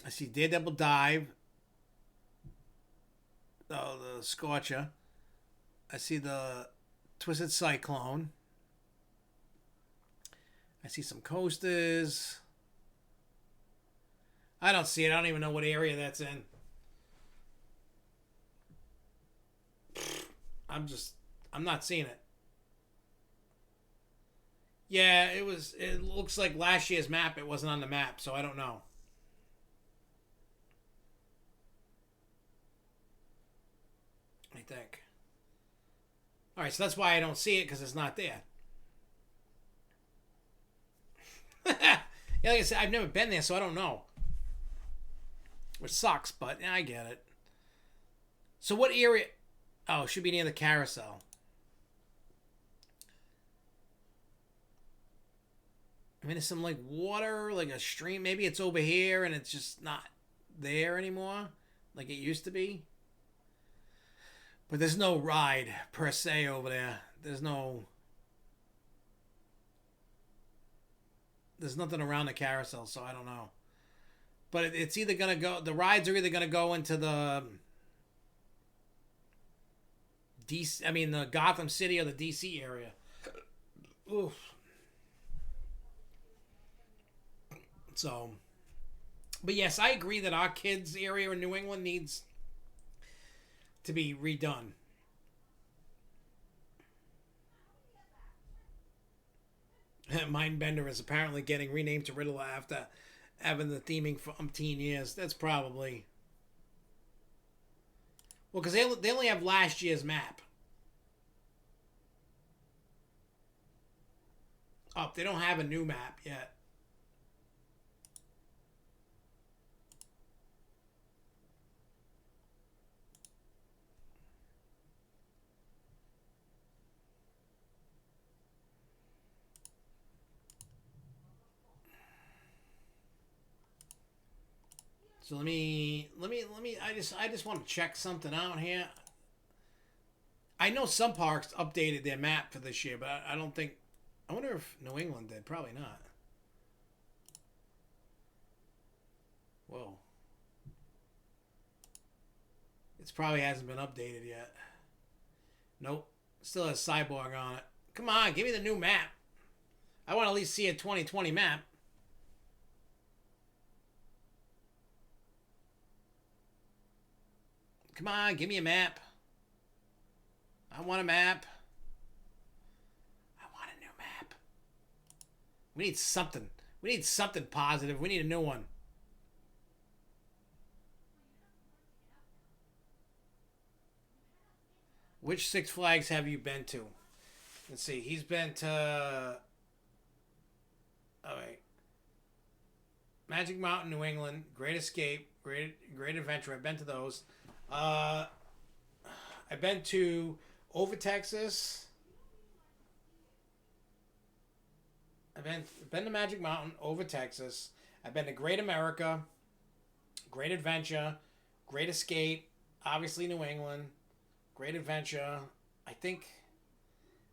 [SPEAKER 1] I see Daredevil Dive. Oh, the Scorcher. I see the Twisted Cyclone. I see some coasters. I don't see it. I don't even know what area that's in. I'm not seeing it. Yeah, it looks like last year's map. It wasn't on the map, so I don't know. I think. All right, so that's why I don't see it, because it's not there. Yeah, like I said, I've never been there, so I don't know. Which sucks, but yeah, I get it. So what area? Oh, it should be near the carousel. I mean, there's some like water, like a stream. Maybe it's over here and it's just not there anymore, like it used to be. But there's no ride per se over there. There's nothing around the carousel, so I don't know. but it's either gonna go. The rides are either gonna go into the DC. I mean, the Gotham City or the DC area. Oof. So, but yes, I agree that our kids' area in New England needs to be redone. Mindbender is apparently getting renamed to Riddler after having the theming for umpteen years. That's probably... Well, because they only have last year's map. Oh, they don't have a new map yet. So let me I just want to check something out here. I know some parks updated their map for this year, but I don't think, I wonder if New England did. Probably not. Whoa. It probably hasn't been updated yet. Nope. Still has Cyborg on it. Come on, give me the new map. I want to at least see a 2020 map. Come on, give me a map. I want a map. I want a new map. We need something. We need something positive. We need a new one. Which Six Flags have you been to? Let's see. He's been to... All right. Magic Mountain, New England. Great Escape. Great Adventure. I've been to those. I've been to Over Texas. I've been to Magic Mountain, Over Texas. I've been to Great America, Great Adventure, Great Escape, obviously New England, Great Adventure. I think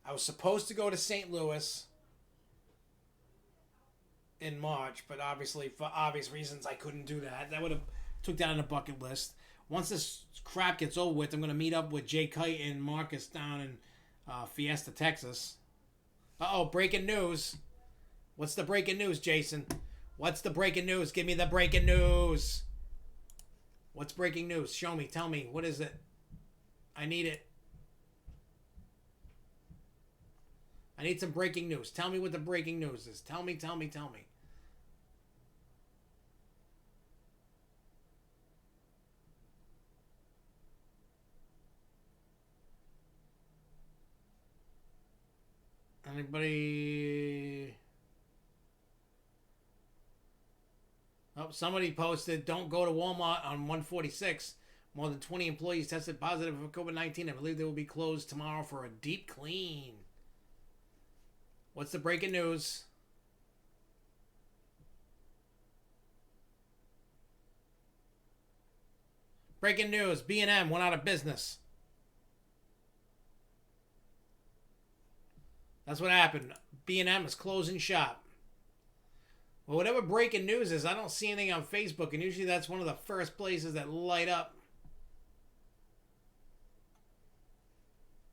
[SPEAKER 1] I was supposed to go to St. Louis in March, but obviously for obvious reasons I couldn't do that. That would have took that on the bucket list. Once this crap gets over with, I'm going to meet up with Jay Kite and Marcus down in Fiesta, Texas. Uh-oh, breaking news. What's the breaking news, Jason? What's the breaking news? Give me the breaking news. What's breaking news? Show me. Tell me. What is it? I need it. I need some breaking news. Tell me what the breaking news is. Tell me. Anybody? Oh, somebody posted, don't go to Walmart on 146. More than 20 employees tested positive for COVID-19. I believe they will be closed tomorrow for a deep clean. What's the breaking news? Breaking news. B&M went out of business. That's what happened. B&M is closing shop. Well, whatever breaking news is, I don't see anything on Facebook, and usually that's one of the first places that light up.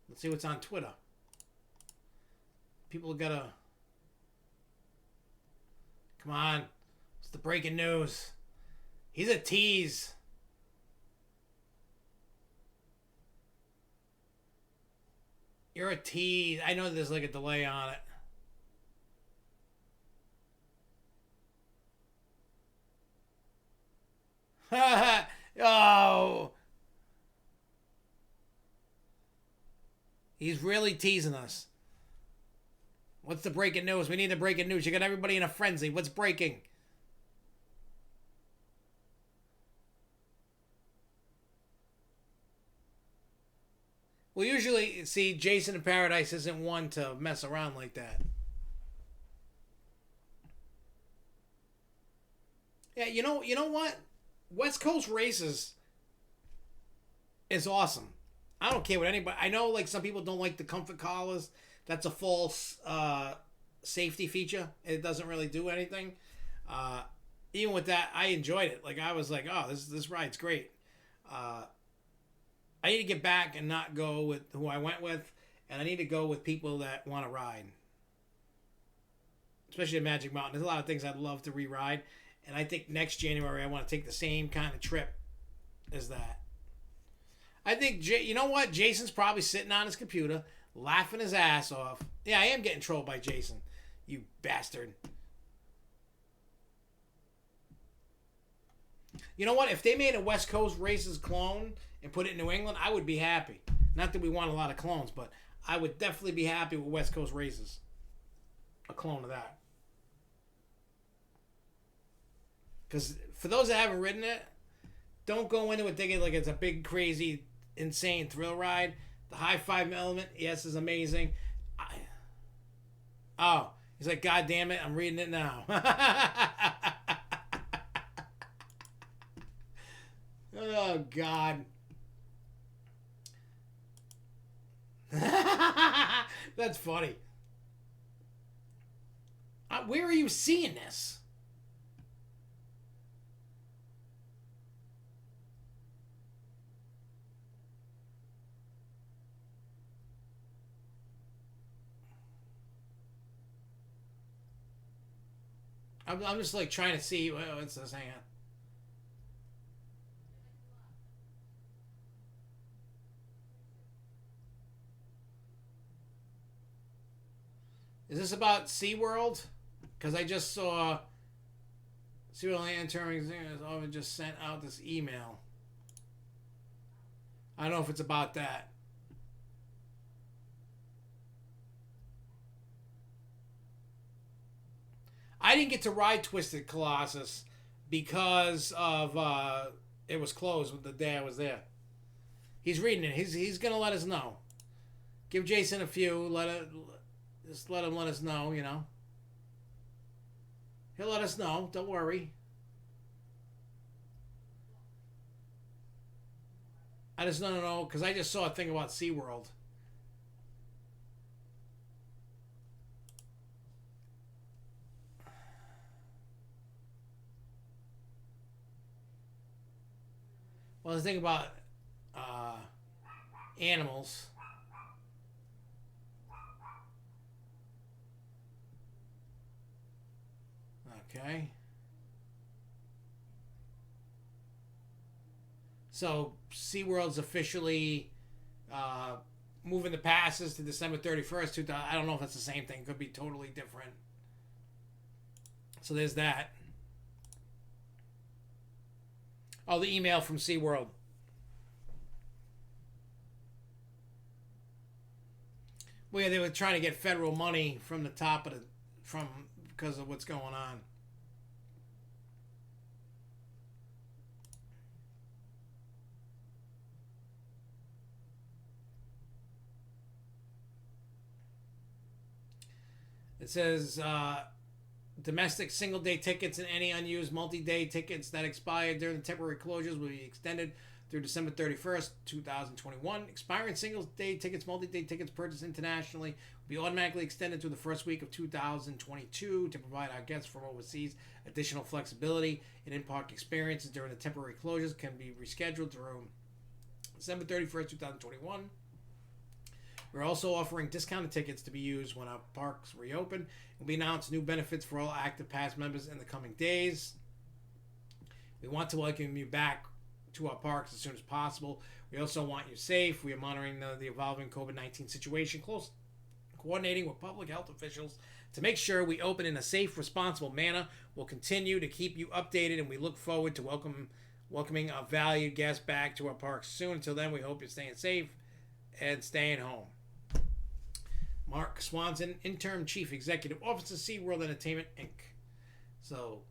[SPEAKER 1] Let's see what's on Twitter. People gotta... Come on. What's the breaking news? He's a tease. You're a tease. I know there's like a delay on it. Oh. He's really teasing us. What's the breaking news? We need the breaking news. You got everybody in a frenzy. What's breaking? Well, usually, see, Jason in Paradise isn't one to mess around like that. Yeah, you know what? West Coast Races is awesome. I don't care what anybody... I know, like, some people don't like the comfort collars. That's a false safety feature. It doesn't really do anything. even with that, I enjoyed it. Like I was like, oh, this ride's great. Uh, I need to get back and not go with who I went with, and I need to go with people that want to ride. Especially at Magic Mountain. There's a lot of things I'd love to re-ride, and I think next January I want to take the same kind of trip as that. I think, you know what? Jason's probably sitting on his computer, laughing his ass off. Yeah, I am getting trolled by Jason. You bastard. You know what? If they made a West Coast Races clone and put it in New England, I would be happy. Not that we want a lot of clones, but I would definitely be happy with West Coast Races. A clone of that. Because for those that haven't ridden it, don't go into it thinking like it's a big, crazy, insane thrill ride. The high five element, yes, is amazing. Oh, he's like, God damn it, I'm reading it now. Oh, God. That's funny. Where are you seeing this? I'm just like trying to see what's this. Hang on. Is this about SeaWorld? Because I just saw SeaWorld entering just sent out this email. I don't know if it's about that. I didn't get to ride Twisted Colossus because of it was closed the day I was there. He's reading it. He's gonna let us know. Give Jason a few. Just let him let us know. You know. He'll let us know. Don't worry. I just don't know because I just saw a thing about SeaWorld. Well, the thing about animals. Okay. So SeaWorld's officially moving the passes to December 31st. 2000. I don't know if that's the same thing. It could be totally different. So there's that. Oh, the email from SeaWorld. Well, yeah, they were trying to get federal money from the top of because of what's going on. It says domestic single-day tickets and any unused multi-day tickets that expired during the temporary closures will be extended through December 31st, 2021. Expiring single-day tickets, multi-day tickets purchased internationally will be automatically extended to the first week of 2022 to provide our guests from overseas additional flexibility and in-park experiences during the temporary closures can be rescheduled through December 31st, 2021. We're also offering discounted tickets to be used when our parks reopen. We announced new benefits for all active pass members in the coming days. We want to welcome you back to our parks as soon as possible. We also want you safe. We are monitoring the evolving COVID-19 situation closely, coordinating with public health officials to make sure we open in a safe, responsible manner. We'll continue to keep you updated, and we look forward to welcoming our valued guests back to our parks soon. Until then, we hope you're staying safe and staying home. Mark Swanson, Interim Chief Executive Officer, SeaWorld Entertainment, Inc. So,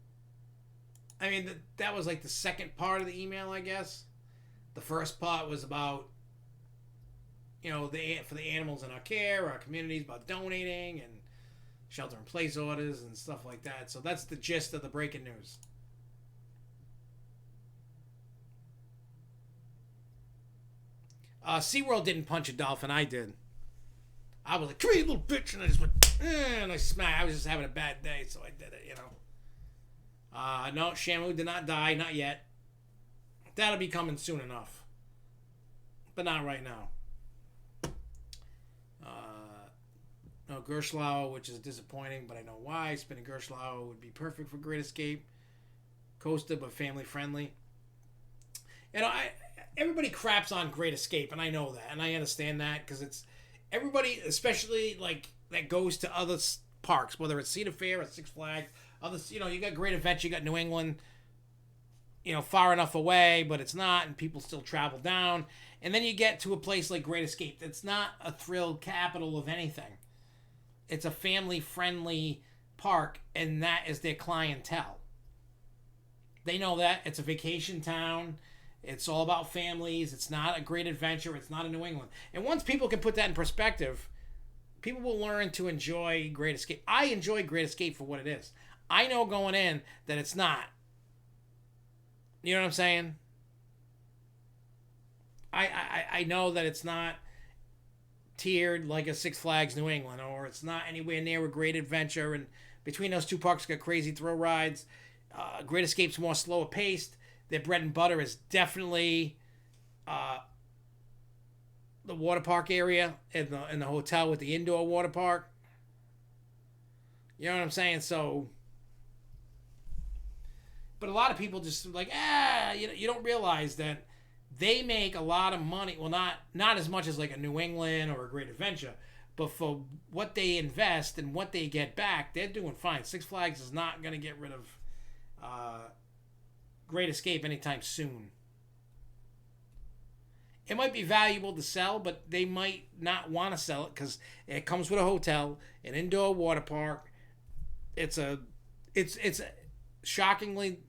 [SPEAKER 1] I mean, that was like the second part of the email, I guess. The first part was about, you know, for the animals in our care, our communities, about donating and shelter-in-place orders and stuff like that. So that's the gist of the breaking news. SeaWorld didn't punch a dolphin. I did. I was like, come here, you little bitch. And I just went, and I smacked. I was just having a bad day, so I did it, you know. No, Shamu did not die, not yet. That'll be coming soon enough, but not right now. No Gerslau, which is disappointing, but I know why. Spinning Gerslau would be perfect for Great Escape Coaster, but family friendly. Everybody craps on Great Escape, and I know that, and I understand that because it's everybody, especially like that goes to other parks, whether it's Cedar Fair or Six Flags. Others, you got Great Adventure, you got New England, far enough away, but it's not, and people still travel down. And then you get to a place like Great Escape. It's not a thrill capital of anything. It's a family-friendly park, and that is their clientele. They know that. It's a vacation town. It's all about families. It's not a Great Adventure. It's not a New England. And once people can put that in perspective, people will learn to enjoy Great Escape. I enjoy Great Escape for what it is. I know going in that it's not. You know what I'm saying? I know that it's not tiered like a Six Flags New England, or it's not anywhere near a Great Adventure. And between those two parks, got crazy thrill rides. Great Escape's more slower paced. Their bread and butter is definitely the water park area and the hotel with the indoor water park. You know what I'm saying? So, but a lot of people just like, you don't realize that they make a lot of money. Well, not as much as like a New England or a Great Adventure, but for what they invest and what they get back, they're doing fine. Six Flags is not going to get rid of Great Escape anytime soon. It might be valuable to sell, but they might not want to sell it because it comes with a hotel, an indoor water park. It's shockingly,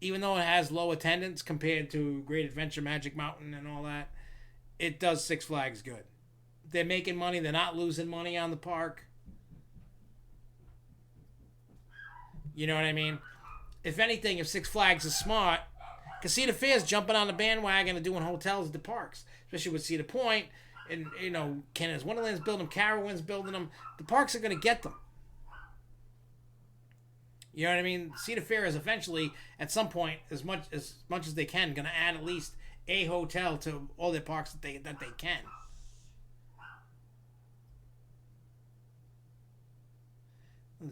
[SPEAKER 1] even though it has low attendance compared to Great Adventure, Magic Mountain, and all that, it does Six Flags good. They're making money. They're not losing money on the park. You know what I mean? If anything, if Six Flags is smart, because Cedar Fair's jumping on the bandwagon and doing hotels at the parks, especially with Cedar Point, and Canada's Wonderland's building them, Carowind's building them. The parks are going to get them. You know what I mean? Cedar Fair is eventually, at some point, as much as they can, going to add at least a hotel to all their parks that they can.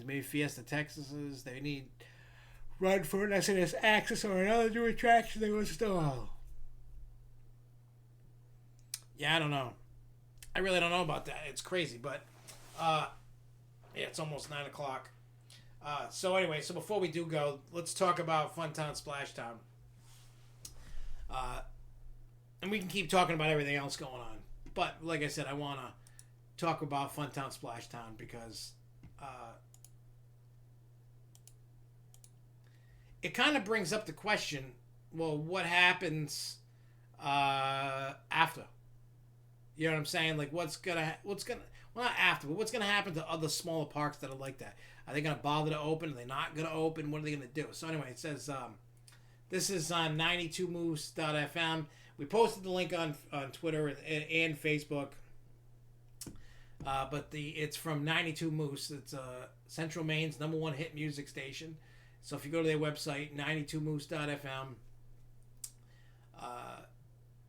[SPEAKER 1] Maybe Fiesta Texas's. They need Run for it. I said there's Access or another new attraction they will install. Yeah, I don't know. I really don't know about that. It's crazy, but yeah, it's almost 9 o'clock. So anyway, so before we do go, let's talk about Funtown Splashtown. And we can keep talking about everything else going on. But like I said, I want to talk about Funtown Splashtown because it kind of brings up the question, well, what happens after? You know what I'm saying? Like, well, not after, but what's gonna happen to other smaller parks that are like that? Are they gonna bother to open? Are they not gonna open? What are they gonna do? So anyway, it says this is on 92moose.fm. We posted the link on Twitter and Facebook. But it's from 92 Moose. It's Central Maine's #1 hit music station. So if you go to their website, 92moose.fm,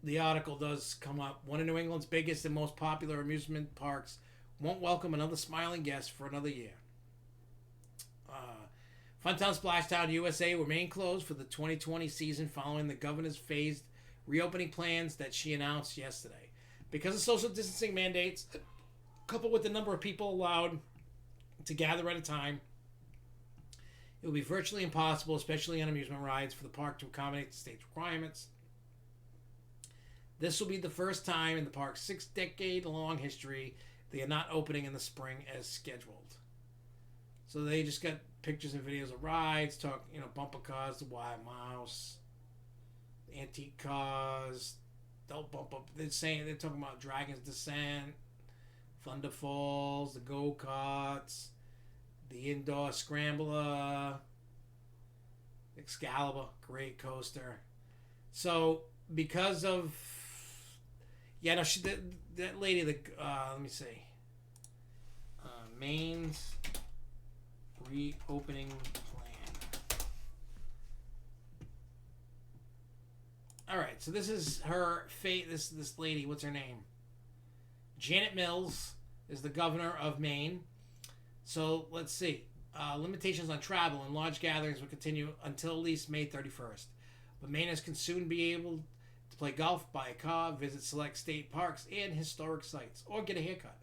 [SPEAKER 1] the article does come up. One of New England's biggest and most popular amusement parks won't welcome another smiling guest for another year. Funtown Splashtown USA remain closed for the 2020 season following the governor's phased reopening plans that she announced yesterday. Because of social distancing mandates, coupled with the number of people allowed to gather at a time, it will be virtually impossible, especially on amusement rides, for the park to accommodate the state's requirements. This will be the first time in the park's 6-decade-long history they are not opening in the spring as scheduled. So they just got pictures and videos of rides, bumper cars, the Wild Mouse, antique cars. They'll bump up. They're talking about Dragon's Descent, Thunder Falls, the go-karts, the indoor scrambler, Excalibur, great coaster. So because of that lady, let me see, Maine's reopening plan. All right, so this is her fate. This lady, what's her name? Janet Mills is the governor of Maine. So let's see. Limitations on travel and large gatherings will continue until at least May 31st. But Mainers can soon be able to play golf, buy a car, visit select state parks and historic sites, or get a haircut.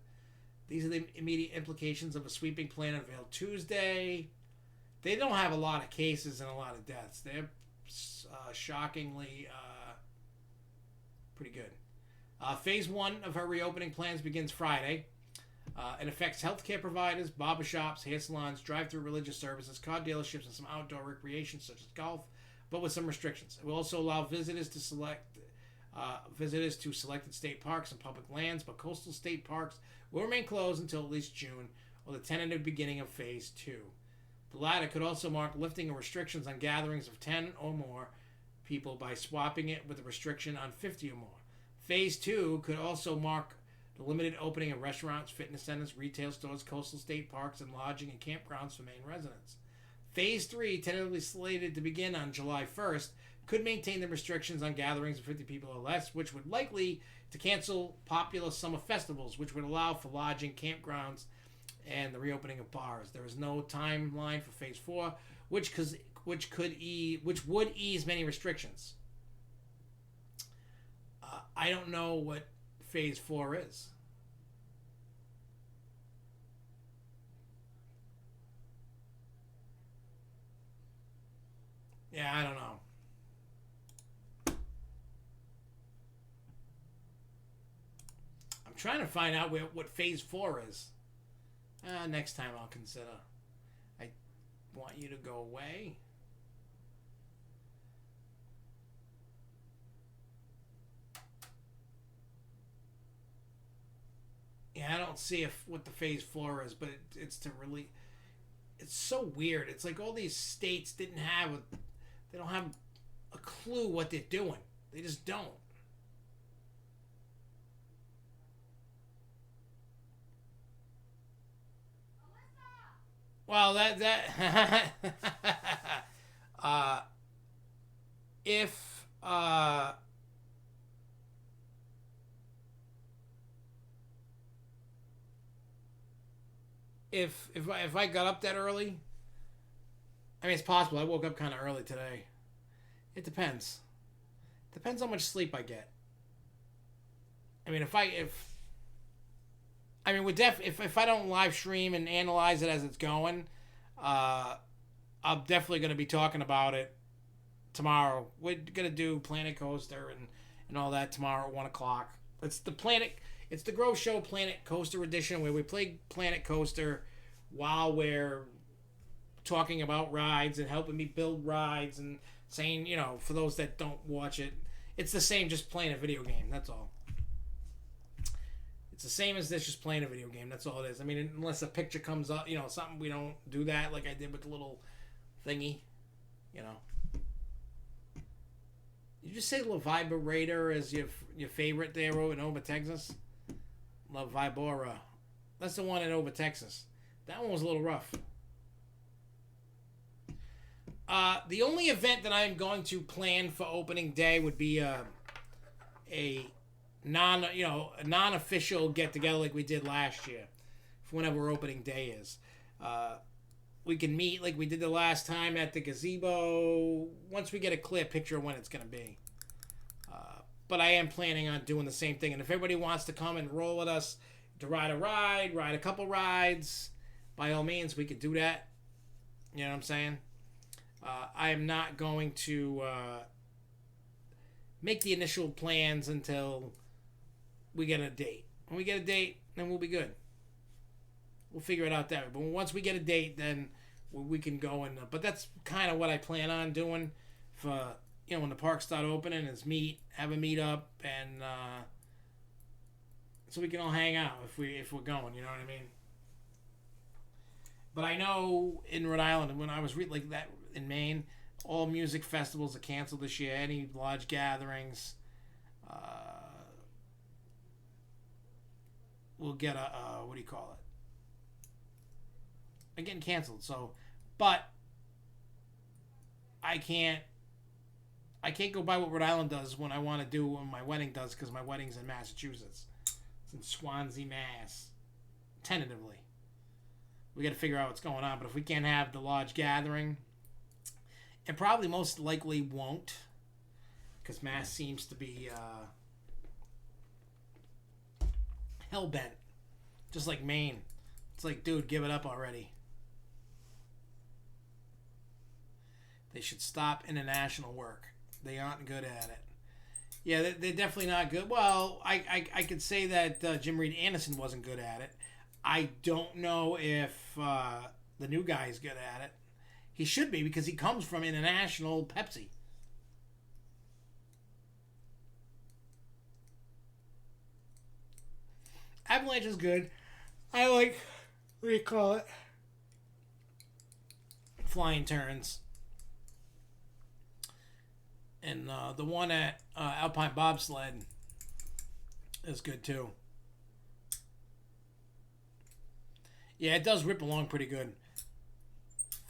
[SPEAKER 1] These are the immediate implications of a sweeping plan unveiled Tuesday. They don't have a lot of cases and a lot of deaths. They're shockingly pretty good. Phase 1 of her reopening plans begins Friday. It affects healthcare providers, barbershops, hair salons, drive-through religious services, car dealerships, and some outdoor recreation such as golf, but with some restrictions. It will also allow visitors to selected state parks and public lands, but coastal state parks will remain closed until at least June, or the tentative beginning of Phase 2. The latter could also mark lifting of restrictions on gatherings of 10 or more people by swapping it with a restriction on 50 or more. Phase 2 could also mark the limited opening of restaurants, fitness centers, retail stores, coastal state parks, and lodging and campgrounds for Maine residents. Phase 3, tentatively slated to begin on July 1st, could maintain the restrictions on gatherings of 50 people or less, which would likely to cancel popular summer festivals, which would allow for lodging, campgrounds, and the reopening of bars. There is no timeline for Phase 4, which would ease many restrictions. I don't know what Phase 4 is. Yeah, I don't know. I'm trying to find out what Phase 4 is. Next time I'll consider. I want you to go away. Yeah, I don't see what the Phase 4 is, but it's to really... It's so weird. It's like all these states they don't have a clue what they're doing. They just don't. Well, that if if I got up that early, I mean it's possible. I woke up kind of early today. It depends. Depends how much sleep I get. I mean, if I don't live stream and analyze it as it's going, I'm definitely going to be talking about it tomorrow. We're going to do Planet Coaster and all that tomorrow at 1:00. It's the Grove Show Planet Coaster edition where we play Planet Coaster while we're talking about rides and helping me build rides and saying, for those that don't watch it, it's the same, just playing a video game. That's all. It's the same as this, just playing a video game. That's all it is. I mean, unless a picture comes up, something, we don't do that like I did with the little thingy, Did you say La Vibrator is your favorite there in Oba, Texas? La Vibora. That's the one in Oba, Texas. That one was a little rough. The only event that I'm going to plan for opening day would be a non-official get together like we did last year for whenever opening day is. We can meet like we did the last time at the gazebo once we get a clear picture of when it's going to be. But I am planning on doing the same thing. And if everybody wants to come and roll with us to ride a couple rides, by all means, we could do that. You know what I'm saying? I am not going to make the initial plans until we get a date. When we get a date, then we'll be good. We'll figure it out that way. But once we get a date, then we can go and... but that's kind of what I plan on doing for... when the parks start opening, is have a meet up, and so we can all hang out if we're going. You know what I mean? But I know in Rhode Island, when I was like that in Maine, all music festivals are canceled this year. Any large gatherings, will get a what do you call it? They're getting canceled. So, but I can't. I can't go by what Rhode Island does when I want to do what my wedding does because my wedding's in Massachusetts. It's in Swansea, Mass. Tentatively. We got to figure out what's going on. But if we can't have the large gathering, and probably most likely won't, because Mass seems to be hell-bent. Just like Maine. It's like, dude, give it up already. They should stop international work. They aren't good at it. Yeah, they're definitely not good. Well, I could say that Jim Reed Anderson wasn't good at it. I don't know if the new guy is good at it. He should be because he comes from international Pepsi. Avalanche is good. I like, what do you call it? Flying Turns. And the one at Alpine Bobsled is good too. Yeah, it does rip along pretty good.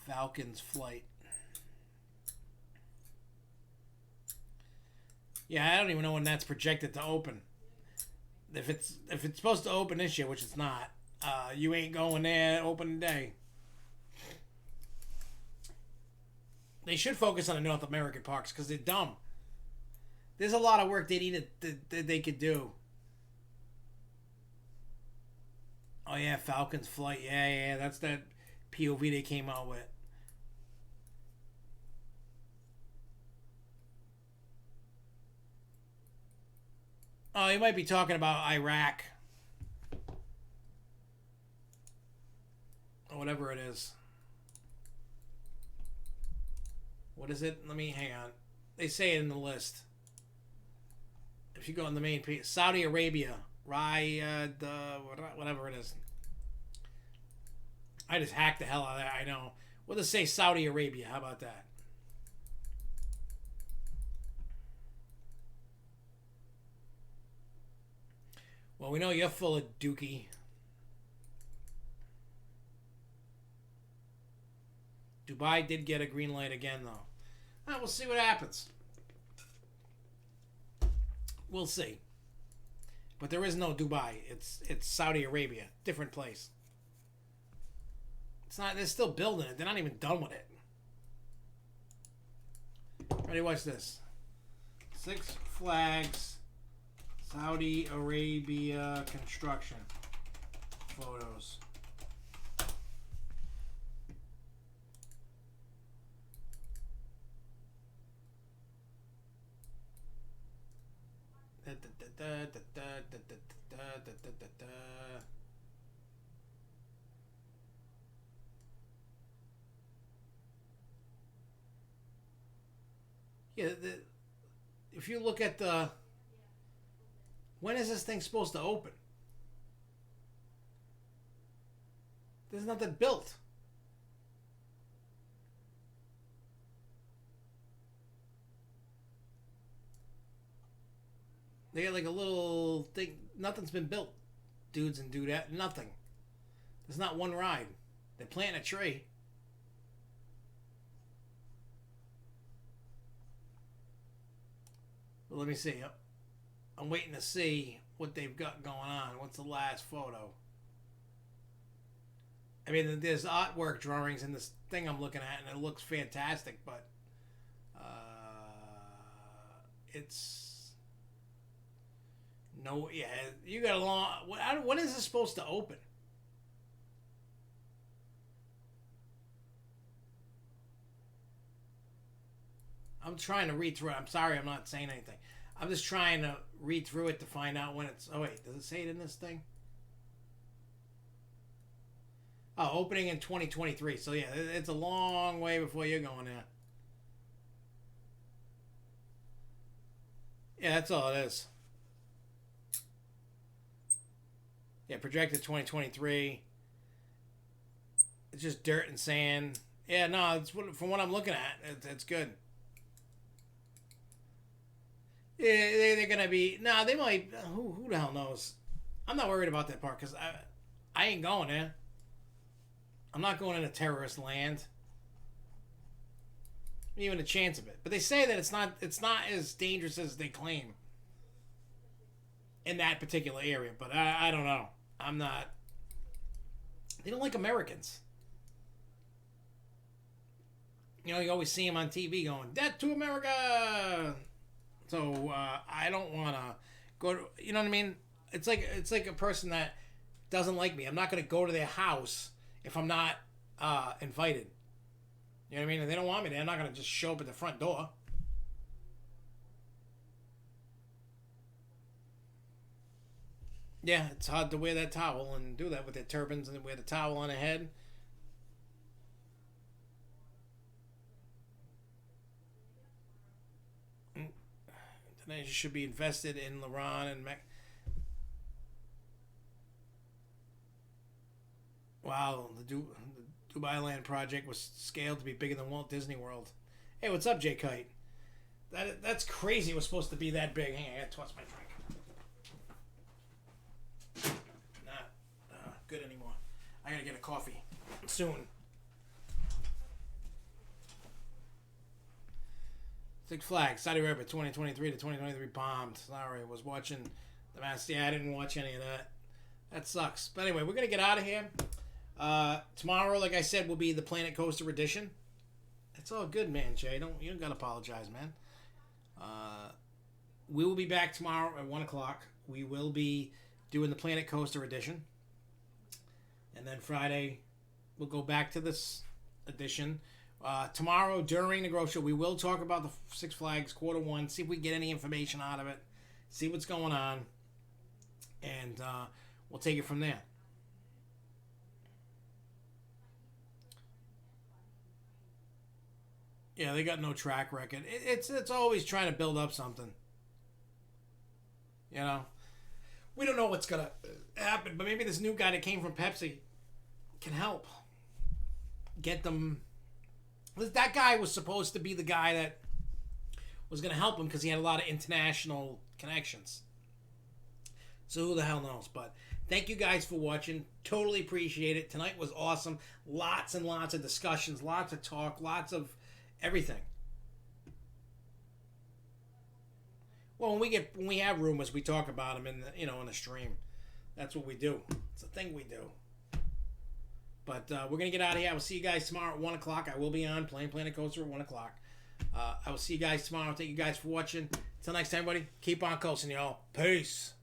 [SPEAKER 1] Falcon's Flight. Yeah, I don't even know when that's projected to open. If it's supposed to open this year, which it's not, you ain't going there open day. They should focus on the North American parks because they're dumb. There's a lot of work they need that they could do. Oh yeah, Falcon's Flight. Yeah, that's that POV they came out with. Oh, you might be talking about Iraq. Or whatever it is. What is it? Let me hang on. They say it in the list. If you go on the main page, Saudi Arabia, whatever it is. I just hacked the hell out of that. I know. We'll just say Saudi Arabia. How about that? Well, we know you're full of dookie. Dubai did get a green light again, though. We'll see what happens. We'll see. But there is no Dubai. It's Saudi Arabia. Different place. It's not. They're still building it. They're not even done with it. Ready? Watch this. Six Flags Saudi Arabia construction photos. Yeah, if you look at the... When is this thing supposed to open? There's nothing built. They got like a little thing. Nothing's been built. Dudes and dudette. Nothing. There's not one ride. They plant a tree. Well, let me see. I'm waiting to see what they've got going on. What's the last photo? I mean, there's artwork drawings in this thing I'm looking at, and it looks fantastic, but it's no. Yeah, you got a long. When is this supposed to open? I'm trying to read through it. I'm sorry, I'm not saying anything. I'm just trying to read through it to find out when it's... Oh, wait. Does it say it in this thing? Oh, opening in 2023. So, yeah, it's a long way before you're going there. Yeah, that's all it is. Yeah, projected 2023. It's just dirt and sand. Yeah, no, it's from what I'm looking at, it's good. Yeah, they're gonna be. No, they might. Who the hell knows? I'm not worried about that part because I ain't going there. I'm not going into terrorist land. even a chance of it. But they say that it's not as dangerous as they claim in that particular area. But I don't know. I'm not. They don't like Americans. You know, you always see them on TV going, "Death to America." So I don't want to go to. You know what I mean? It's like a person that doesn't like me. I'm not going to go to their house if I'm not invited. You know what I mean? If they don't want me there, I'm not going to just show up at the front door. Yeah, it's hard to wear that towel and do that with their turbans and wear the towel on their head. They should be invested in LeBron and Wow, the Dubai Land project was scaled to be bigger than Walt Disney World. Hey, what's up, J Kite? That's crazy. It was supposed to be that big. Hang on, I gotta toss my drink. Not good anymore. I gotta get a coffee soon. Six Flags, Saudi Arabia, 2023 to 2023 bombed. Sorry, I was watching the match. Yeah, I didn't watch any of that. That sucks. But anyway, we're gonna get out of here. Tomorrow, like I said, will be the Planet Coaster edition. It's all good, man, Jay. You don't gotta apologize, man. We will be back tomorrow at 1 o'clock. We will be doing the Planet Coaster edition. And then Friday, we'll go back to this edition. Tomorrow, during the Grove Show, we will talk about the Six Flags Q1, see if we get any information out of it, see what's going on, and we'll take it from there. Yeah, they got no track record. It's always trying to build up something. You know? We don't know what's going to happen, but maybe this new guy that came from Pepsi can help get them. That guy was supposed to be the guy that was going to help him because he had a lot of international connections. So who the hell knows? But thank you guys for watching. Totally appreciate it. Tonight was awesome. Lots and lots of discussions, lots of talk, lots of everything. Well, when we have rumors, we talk about them in the stream. That's what we do. It's a thing we do. But we're going to get out of here. I will see you guys tomorrow at 1 o'clock. I will be on playing Planet Coaster at 1 o'clock. I will see you guys tomorrow. Thank you guys for watching. Until next time, buddy. Keep on coasting, y'all. Peace.